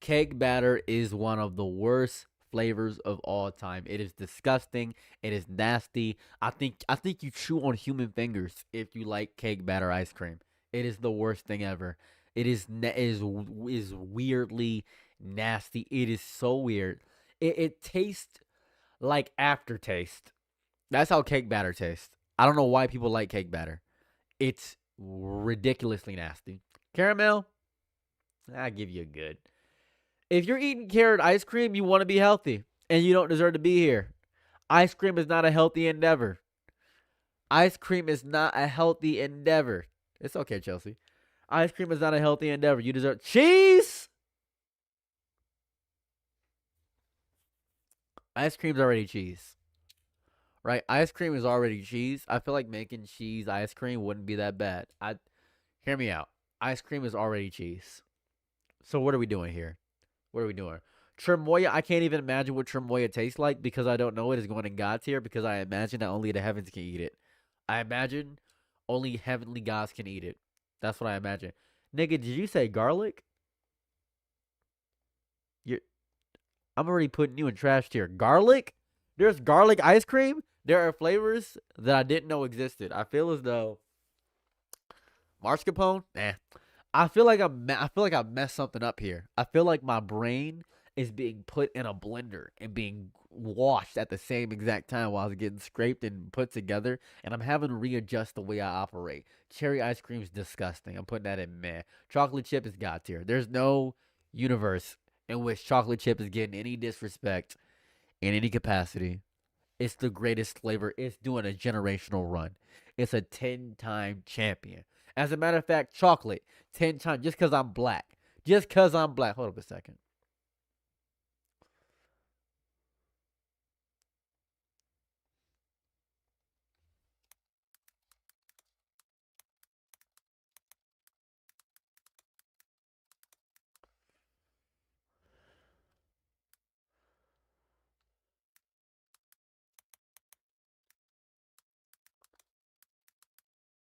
Cake batter is one of the worst flavors of all time. It is disgusting. It is nasty. I think you chew on human fingers if you like cake batter ice cream. It is the worst thing ever. It is weirdly nasty. It is so weird. It tastes like aftertaste. That's how cake batter tastes. I don't know why people like cake batter. It's ridiculously nasty. Caramel, I give you a good. If you're eating carrot ice cream, you want to be healthy, and you don't deserve to be here. Ice cream is not a healthy endeavor. Ice cream is not a healthy endeavor. It's okay, Chelsea. Ice cream is not a healthy endeavor. You deserve cheese. Ice cream's already cheese. Right? Ice cream is already cheese. I feel like making cheese ice cream wouldn't be that bad. Hear me out. Ice cream is already cheese. So what are we doing here? What are we doing? Cherimoya, I can't even imagine what cherimoya tastes like because I don't know it is going in God tier because I imagine that only the heavens can eat it. I imagine only heavenly gods can eat it. That's what I imagine. Nigga, did you say garlic? I'm already putting you in trash tier. Garlic? There's garlic ice cream? There are flavors that I didn't know existed. I feel as though mascarpone? Nah. I feel like I messed something up here. I feel like my brain is being put in a blender and being washed at the same exact time while it's getting scraped and put together, and I'm having to readjust the way I operate. Cherry ice cream is disgusting. I'm putting that in meh. Chocolate chip is God tier. There's no universe in which chocolate chip is getting any disrespect in any capacity. It's the greatest flavor. It's doing a generational run. It's a 10-time champion. As a matter of fact, chocolate, 10 times, just because I'm black. Just because I'm black. Hold up a second.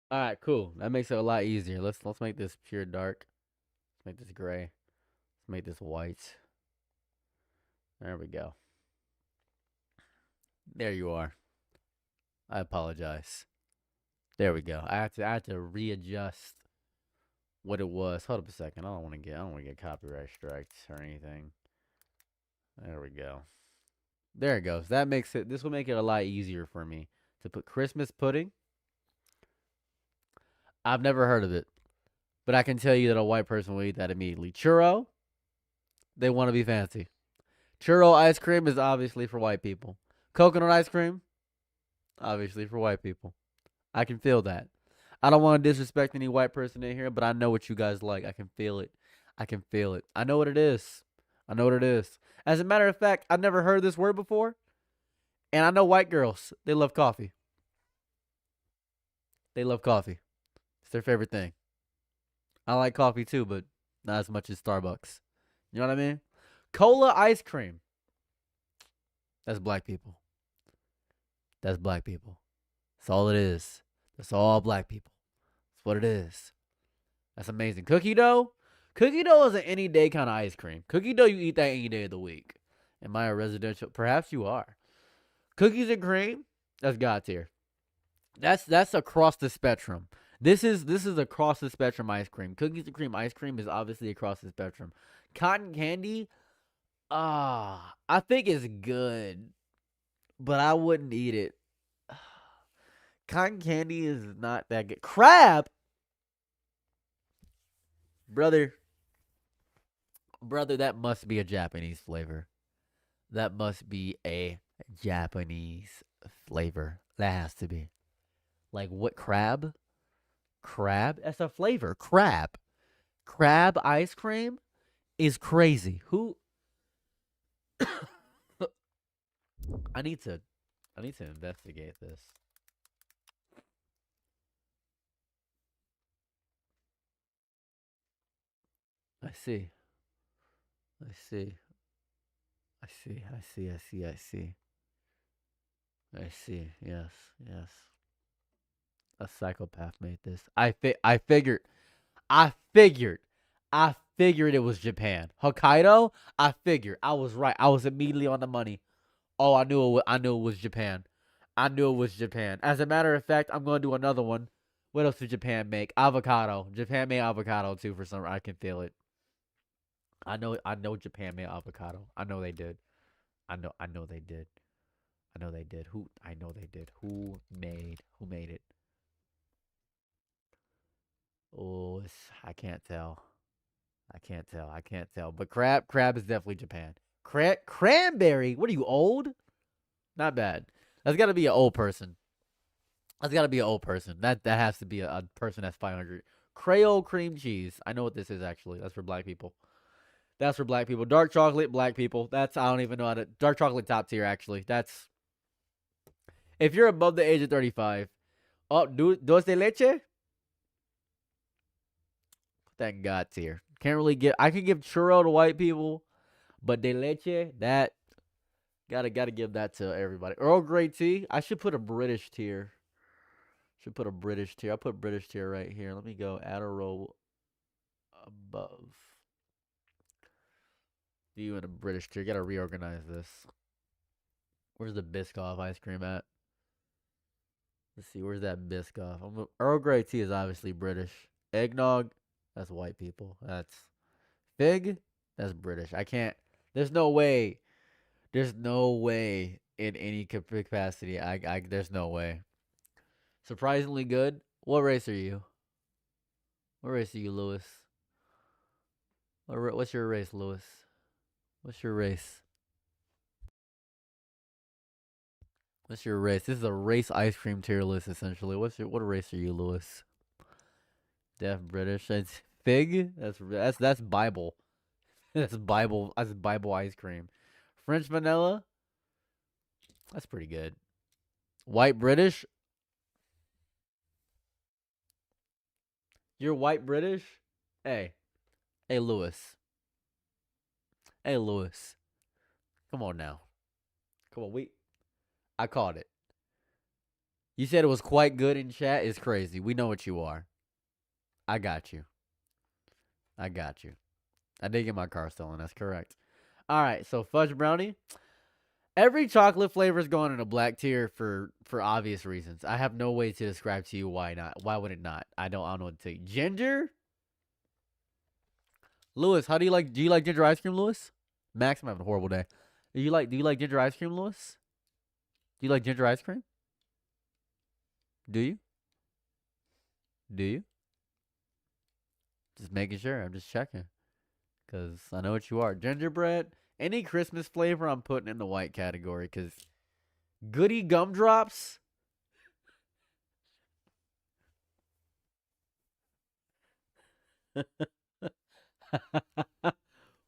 All right, cool. That makes it a lot easier. Let's make this pure dark. Let's make this gray. Let's make this white. There we go. There you are. I apologize. There we go. I had to readjust what it was. Hold up a second. I don't want to get copyright strikes or anything. There we go. There it goes. This will make it a lot easier for me to put Christmas pudding. I've never heard of it, but I can tell you that a white person will eat that immediately. Churro, they want to be fancy. Churro ice cream is obviously for white people. Coconut ice cream, obviously for white people. I can feel that. I don't want to disrespect any white person in here, but I know what you guys like. I can feel it. I can feel it. I know what it is. I know what it is. As a matter of fact, I've never heard this word before, and I know white girls, they love coffee. They love coffee. It's their favorite thing. I like coffee too, but not as much as Starbucks. You know what I mean? Cola ice cream. That's black people. That's black people. That's all it is. That's all black people. That's what it is. That's amazing. Cookie dough? Cookie dough is an any day kind of ice cream. Cookie dough, you eat that any day of the week. Am I a residential? Perhaps you are. Cookies and cream? That's God tier. That's across the spectrum. This is across the spectrum ice cream. Cookies and cream ice cream is obviously across the spectrum. Cotton candy, I think it's good, but I wouldn't eat it. Cotton candy is not that good. Crab, brother, that must be a Japanese flavor. That must be a Japanese flavor. That has to be. Like what crab? Crab? That's a flavor. Crab. Crab ice cream is crazy. Who? I need to investigate this. I see. I see. I see. I see. I see. I see. I see. Yes. Yes. A psychopath made this. I figured it was Japan. Hokkaido? I figured. I was right. I was immediately on the money. Oh, I knew it was Japan. I knew it was Japan. As a matter of fact, I'm going to do another one. What else did Japan make? Avocado. Japan made avocado too for some. I can feel it. I know Japan made avocado. I know they did. I know they did. I know they did. I know they did. Who made it? Oh, I can't tell. I can't tell. I can't tell. But crab is definitely Japan. Cranberry. What are you, old? Not bad. That's got to be an old person. That's got to be an old person. That has to be a person that's 500. Creole cream cheese. I know what this is actually. That's for black people. That's for black people. Dark chocolate, black people. That's, I don't even know how to. Dark chocolate top tier actually. That's, if you're above the age of 35. Oh, dulce de leche? Put that in God tier. Can't really give. I can give churro to white people, but de leche, that gotta give that to everybody. Earl Grey tea. I should put a British tier. Should put a British tier. I'll put British tier right here. Let me go add a row above. You in a British tier. Gotta reorganize this. Where's the Biscoff ice cream at? Let's see. Where's that Biscoff? Earl Grey tea is obviously British. Eggnog. That's white people. That's fig. That's British. I can't. There's no way. There's no way in any capacity. There's no way. Surprisingly good. What race are you? What race are you, Lewis? What's your race, Lewis? What's your race? What's your race? This is a race ice cream tier list, essentially. What race are you, Lewis? Deaf British. It's fig. That's Bible. That's Bible. That's Bible ice cream. French vanilla. That's pretty good. White British. You're white British? Hey, Lewis. Hey, Lewis. Come on now. Come on, I caught it. You said it was quite good in chat. It's crazy. We know what you are. I got you. I did get my car stolen. That's correct. All right, so fudge brownie. Every chocolate flavor is going in a black tier for obvious reasons. I have no way to describe to you why not. Why would it not? I don't know what to tell you. Ginger? Lewis, do you like ginger ice cream, Lewis? Max, I'm having a horrible day. Do you like ginger ice cream, Lewis? Do you like ginger ice cream? Do you? Just making sure. I'm just checking. Because I know what you are. Gingerbread. Any Christmas flavor I'm putting in the white category. Because Goody Gumdrops.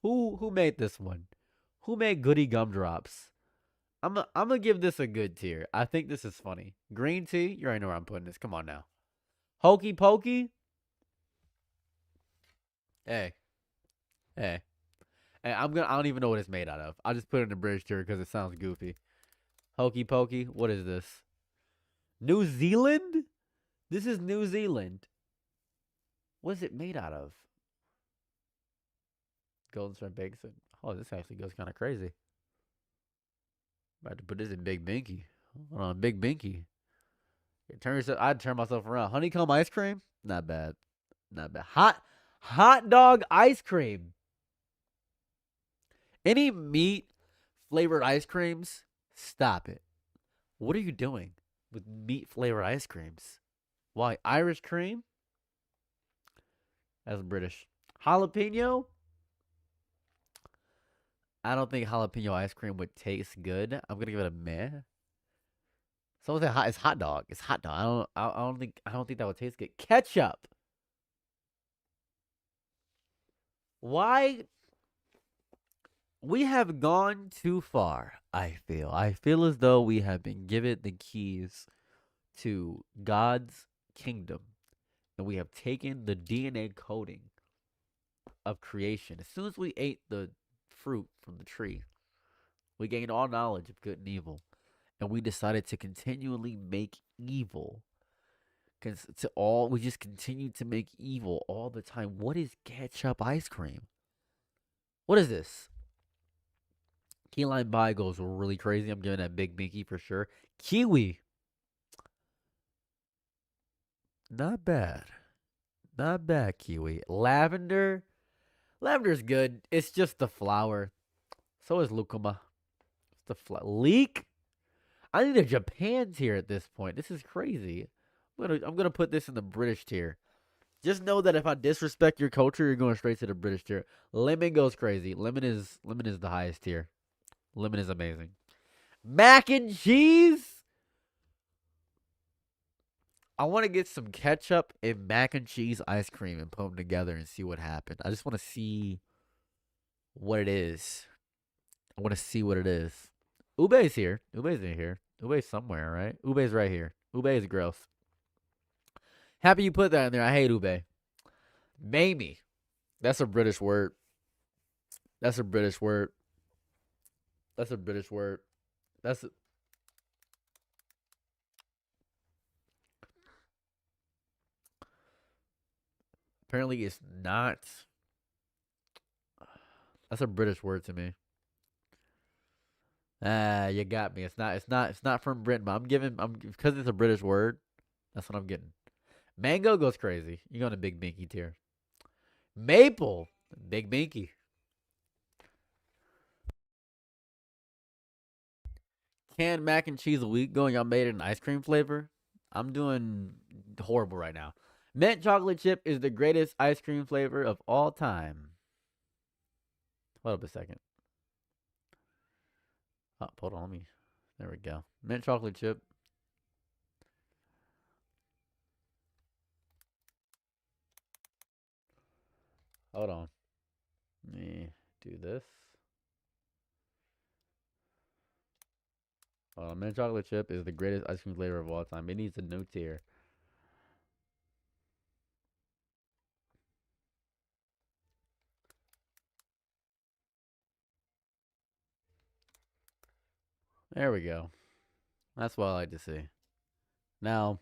Who made this one? Who made Goody Gumdrops? I'm gonna give this a good tier. I think this is funny. Green tea. You already know where I'm putting this. Come on now. Hokey Pokey. Hey. I don't even know what it's made out of. I'll just put it in the British tier because it sounds goofy. Hokey Pokey. What is this? New Zealand? This is New Zealand. What is it made out of? Golden Striped Bacon. Oh, this actually goes kind of crazy. I'm about to put this in Big Binky. Hold on, Big Binky. I'd turn myself around. Honeycomb ice cream? Not bad. Hot dog ice cream. Any meat flavored ice creams? Stop it. What are you doing with meat flavored ice creams? Why? Irish cream? That's British. Jalapeno? I don't think jalapeno ice cream would taste good. I'm gonna give it a meh. Someone said it's hot dog. It's hot dog. I don't think that would taste good. Ketchup. Why? We have gone too far, I feel. I feel as though we have been given the keys to God's kingdom. And we have taken the DNA coding of creation. As soon as we ate the fruit from the tree, we gained all knowledge of good and evil. And we decided to continually make evil. We just continue to make evil all the time. What is ketchup ice cream? What is this? Key lime pie goes really crazy. I'm giving that Big Binky for sure. Kiwi. Not bad. Not bad, kiwi. Lavender. Lavender's good. It's just the flower. So is lucuma. It's the leek. I need a Japan tier at this point. This is crazy. I'm gonna put this in the British tier. Just know that if I disrespect your culture, you're going straight to the British tier. Lemon goes crazy. Lemon is the highest tier. Lemon is amazing. Mac and cheese. I want to get some ketchup and mac and cheese ice cream and put them together and see what happens. I just want to see what it is. I want to see what it is. Ube's here. Ube's in here. Ube's somewhere, right? Ube's right here. Ube is gross. Happy you put that in there. I hate ube. Mamie. That's a British word. That's a British word. That's a British word. That's a... Apparently it's not. That's a British word to me. Ah, you got me. It's not from Britain, but because it's a British word, that's what I'm getting. Mango goes crazy. You go to Big Binky tier. Maple, Big Binky. Canned mac and cheese a week ago, and y'all made it an ice cream flavor. I'm doing horrible right now. Mint chocolate chip is the greatest ice cream flavor of all time. Hold up a second. Oh, hold on, there we go. Mint chocolate chip. Hold on. Let me do this. Mint chocolate chip is the greatest ice cream flavor of all time. It needs a new tier. There we go. That's what I like to see. Now,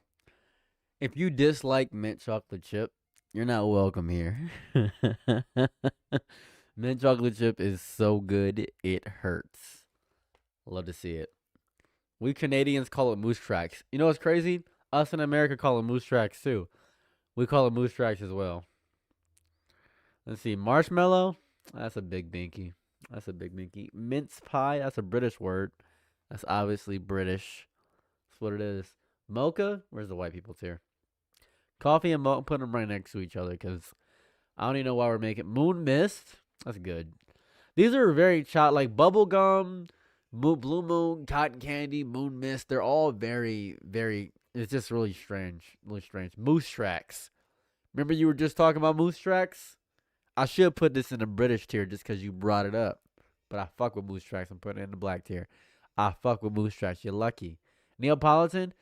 if you dislike mint chocolate chip, you're not welcome here. Mint chocolate chip is so good, it hurts. Love to see it. We Canadians call it moose tracks. You know what's crazy? Us in America call it moose tracks too. We call it moose tracks as well. Let's see. Marshmallow. That's a big binky. That's a big binky. Mince pie. That's a British word. That's obviously British. That's what it is. Mocha. Where's the white people tier? Coffee and mocha. Put them right next to each other because I don't even know why we're making. Moon Mist. That's good. These are very like bubble gum, Blue Moon, cotton candy, Moon Mist. They're all very, very. It's just really strange. Really strange. Moose Tracks. Remember you were just talking about Moose Tracks? I should put this in the British tier just because you brought it up. But I fuck with Moose Tracks. I'm putting it in the black tier. I fuck with Moose Tracks. You're lucky. Neapolitan.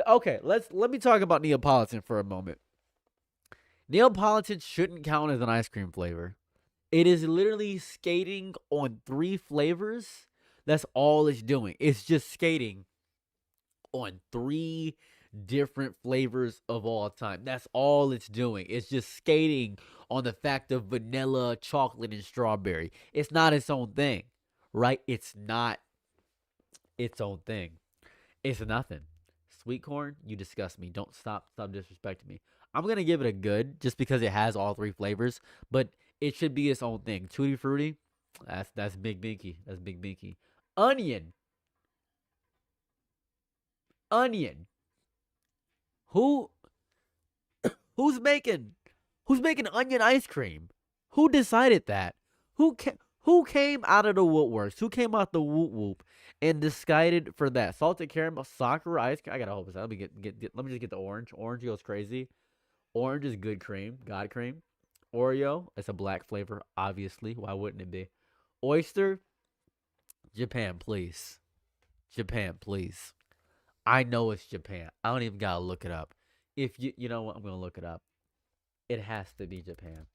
Okay, let me talk about Neapolitan for a moment. Neapolitan shouldn't count as an ice cream flavor. It is literally skating on 3 flavors. That's all it's doing. It's just skating on 3 different flavors of all time. That's all it's doing. It's just skating on the fact of vanilla, chocolate, and strawberry. It's not its own thing, right? It's not its own thing. It's nothing. Sweet corn, you disgust me. Don't stop disrespecting me. I'm going to give it a good just because it has all 3 flavors, but it should be its own thing. Tutti Frutti, that's Big Binky. That's Big Binky. Onion. Who's making onion ice cream? Who decided that? Who came out of the woodworks? Who came out the whoop whoop and decided for that? Salted caramel, Sakura ice cream. I gotta hope it's that. Let me just get the orange. Orange goes crazy. Orange is good cream. God cream. Oreo. It's a black flavor, obviously. Why wouldn't it be? Oyster. Japan, please. Japan, please. I know it's Japan. I don't even gotta look it up. If you know what, I'm gonna look it up. It has to be Japan.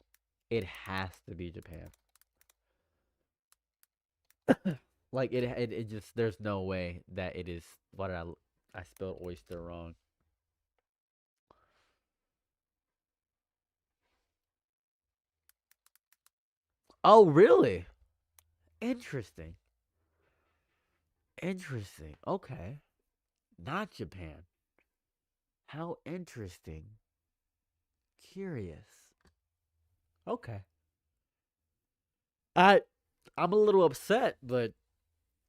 It has to be Japan. Like it just there's no way that it is. What did I spelled oyster wrong. Oh, really? Interesting. Interesting. Okay. Not Japan. How interesting. Curious. Okay. I'm a little upset, but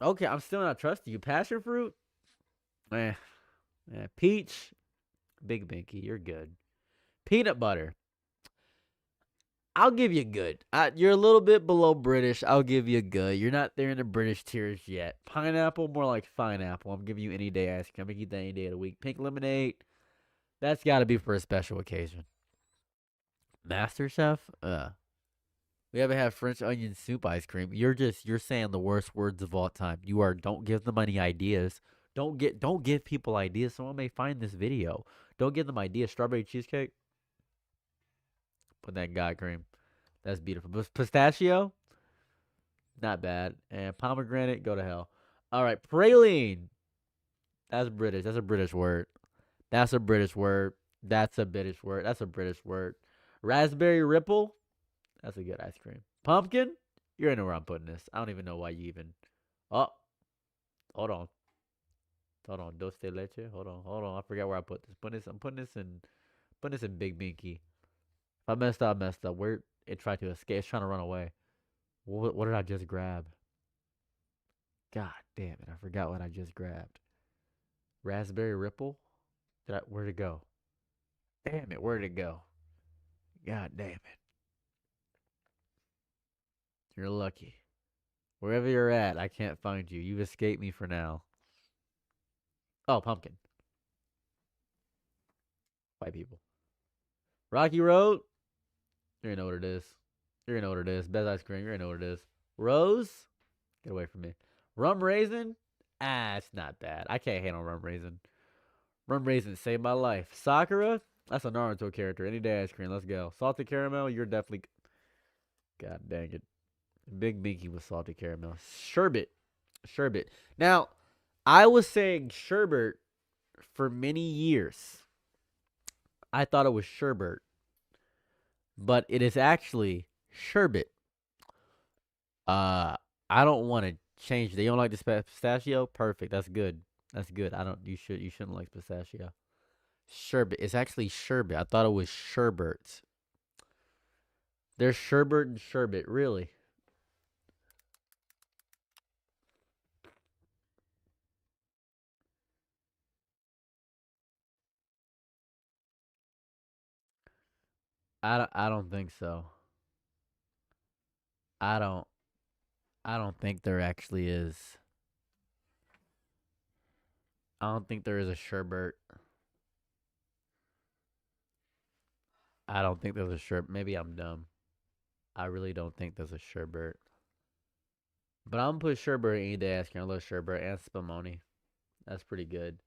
okay, I'm still not trusting you. Passion fruit? Peach? Big Binky, you're good. Peanut butter. I'll give you good. You're a little bit below British. I'll give you good. You're not there in the British tiers yet. Pineapple, more like fine apple. I'm giving you any day ice cream. I can eat that any day of the week. Pink lemonade, that's got to be for a special occasion. Master Chef, we haven't had French onion soup ice cream. You're saying the worst words of all time. Don't give them any ideas. Don't give people ideas. Someone may find this video. Don't give them ideas. Strawberry cheesecake. Put that in God cream. That's beautiful. Pistachio, not bad. And pomegranate, go to hell. All right, praline. That's British. That's a British word. That's a British word. That's a British word. That's a British word. Raspberry ripple. That's a good ice cream. Pumpkin. You already know where I'm putting this. I don't even know why you even. Oh, hold on. Hold on. Dulce de leche. Hold on. I forgot where I put this. I'm putting this in Big Binky. If I messed up, Where it tried to escape. It's trying to run away. What did I just grab? God damn it. I forgot what I just grabbed. Raspberry ripple? Where'd it go? Damn it. Where'd it go? God damn it. You're lucky. Wherever you're at, I can't find you. You've escaped me for now. Oh, pumpkin. White people. Rocky Road. You already know what it is. You already know what it is. Best ice cream. You already know what it is. Rose. Get away from me. Rum raisin. It's not bad. I can't hate on rum raisin. Rum raisin saved my life. Sakura. That's a Naruto character. Any day ice cream. Let's go. Salted caramel. You're definitely. God dang it. Big Binky with salted caramel. Sherbet. Now, I was saying sherbet for many years. I thought it was sherbet. But it is actually sherbet. I don't want to change. They don't like the pistachio? Perfect. That's good. You shouldn't like pistachio. Sherbet. It's actually sherbet. I thought it was sherbet. There's sherbet and sherbet, really. I don't think so. I don't think there actually is. I don't think there is a sherbet. I don't think there's a sherbet. Maybe I'm dumb. I really don't think there's a sherbet. But I'm gonna put sherbet any day ice cream. I love sherbet and spumoni. That's pretty good.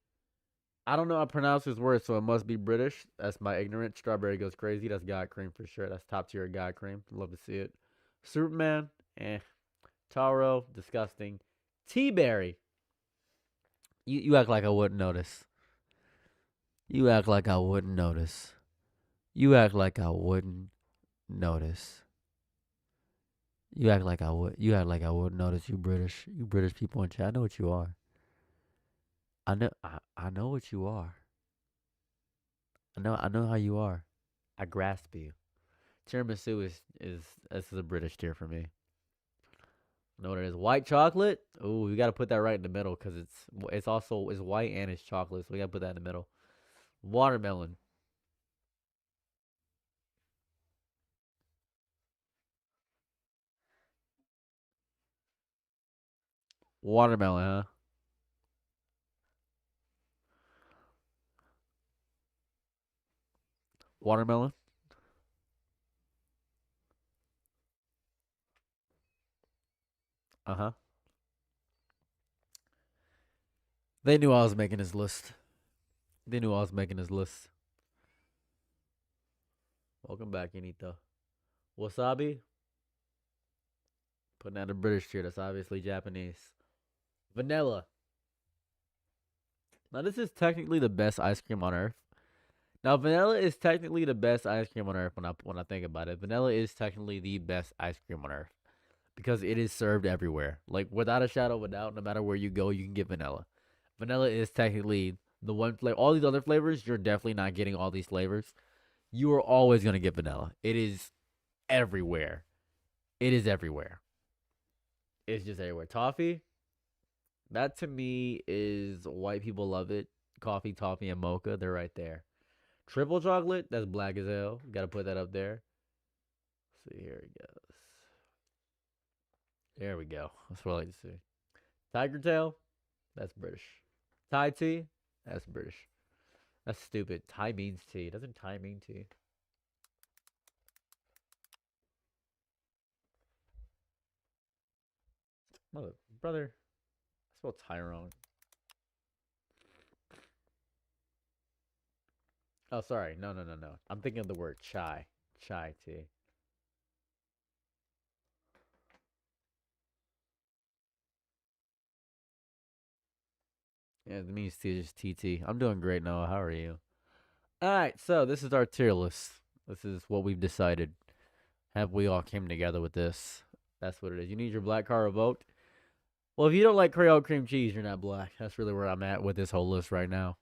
I don't know how to pronounce this word, so it must be British. That's my ignorance. Strawberry goes crazy. That's God cream for sure. That's top tier God cream. Love to see it. Superman, Taro, disgusting. Tea-berry. You act like I wouldn't notice. You act like I wouldn't notice. You act like I wouldn't notice. You act like I wouldn't notice. You British people in chat. I know what you are. I know what you are. I know how you are. I grasp you. Tiramisu is this is a British tier for me. I know what it is. White chocolate. Oh, we got to put that right in the middle because it's white and it's chocolate, so we got to put that in the middle. Watermelon. Watermelon, huh? Watermelon. Uh-huh. They knew I was making his list. Welcome back, Anita. Wasabi. Putting out a British tier. That's obviously Japanese. Vanilla. Now, this is technically the best ice cream on earth. Now, vanilla is technically the best ice cream on earth when I think about it. Vanilla is technically the best ice cream on earth because it is served everywhere. Like, without a shadow of a doubt, no matter where you go, you can get vanilla. Vanilla is technically the one flavor. All these other flavors, you're definitely not getting all these flavors. You are always going to get vanilla. It is everywhere. It's just everywhere. Toffee, that to me is white people love it. Coffee, toffee, and mocha, they're right there. Triple chocolate? That's black as hell. Gotta put that up there. Let's see, here it goes. There we go. That's what I like to see. Tiger tail? That's British. Thai tea? That's British. That's stupid. Thai means tea. Doesn't Thai mean tea? Mother, brother. I spelled Thai wrong. Oh, sorry. No. I'm thinking of the word chai. Chai tea. Yeah, it means tea, just TT. I'm doing great, Noah. How are you? All right, so this is our tier list. This is what we've decided. Have we all came together with this? That's what it is. You need your black car revoked. Well, if you don't like Creole cream cheese, you're not black. That's really where I'm at with this whole list right now.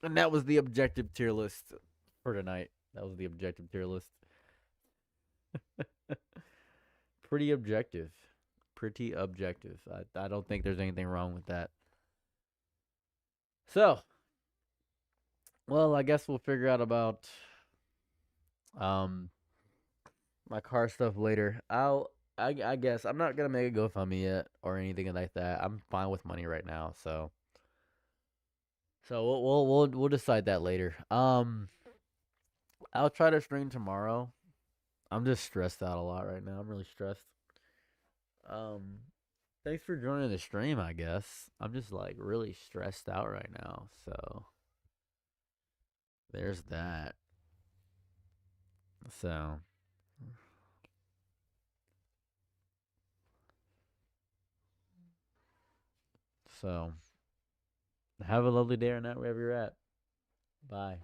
And that was the objective tier list for tonight. That was the objective tier list. Pretty objective. Pretty objective. I don't think there's anything wrong with that. So, well, I guess we'll figure out about my car stuff later. I guess I'm not gonna make a GoFundMe yet or anything like that. I'm fine with money right now, so we'll decide that later. I'll try to stream tomorrow. I'm just stressed out a lot right now. I'm really stressed. Thanks for joining the stream, I guess. I'm just like really stressed out right now, so there's that. So have a lovely day or night wherever you're at. Bye.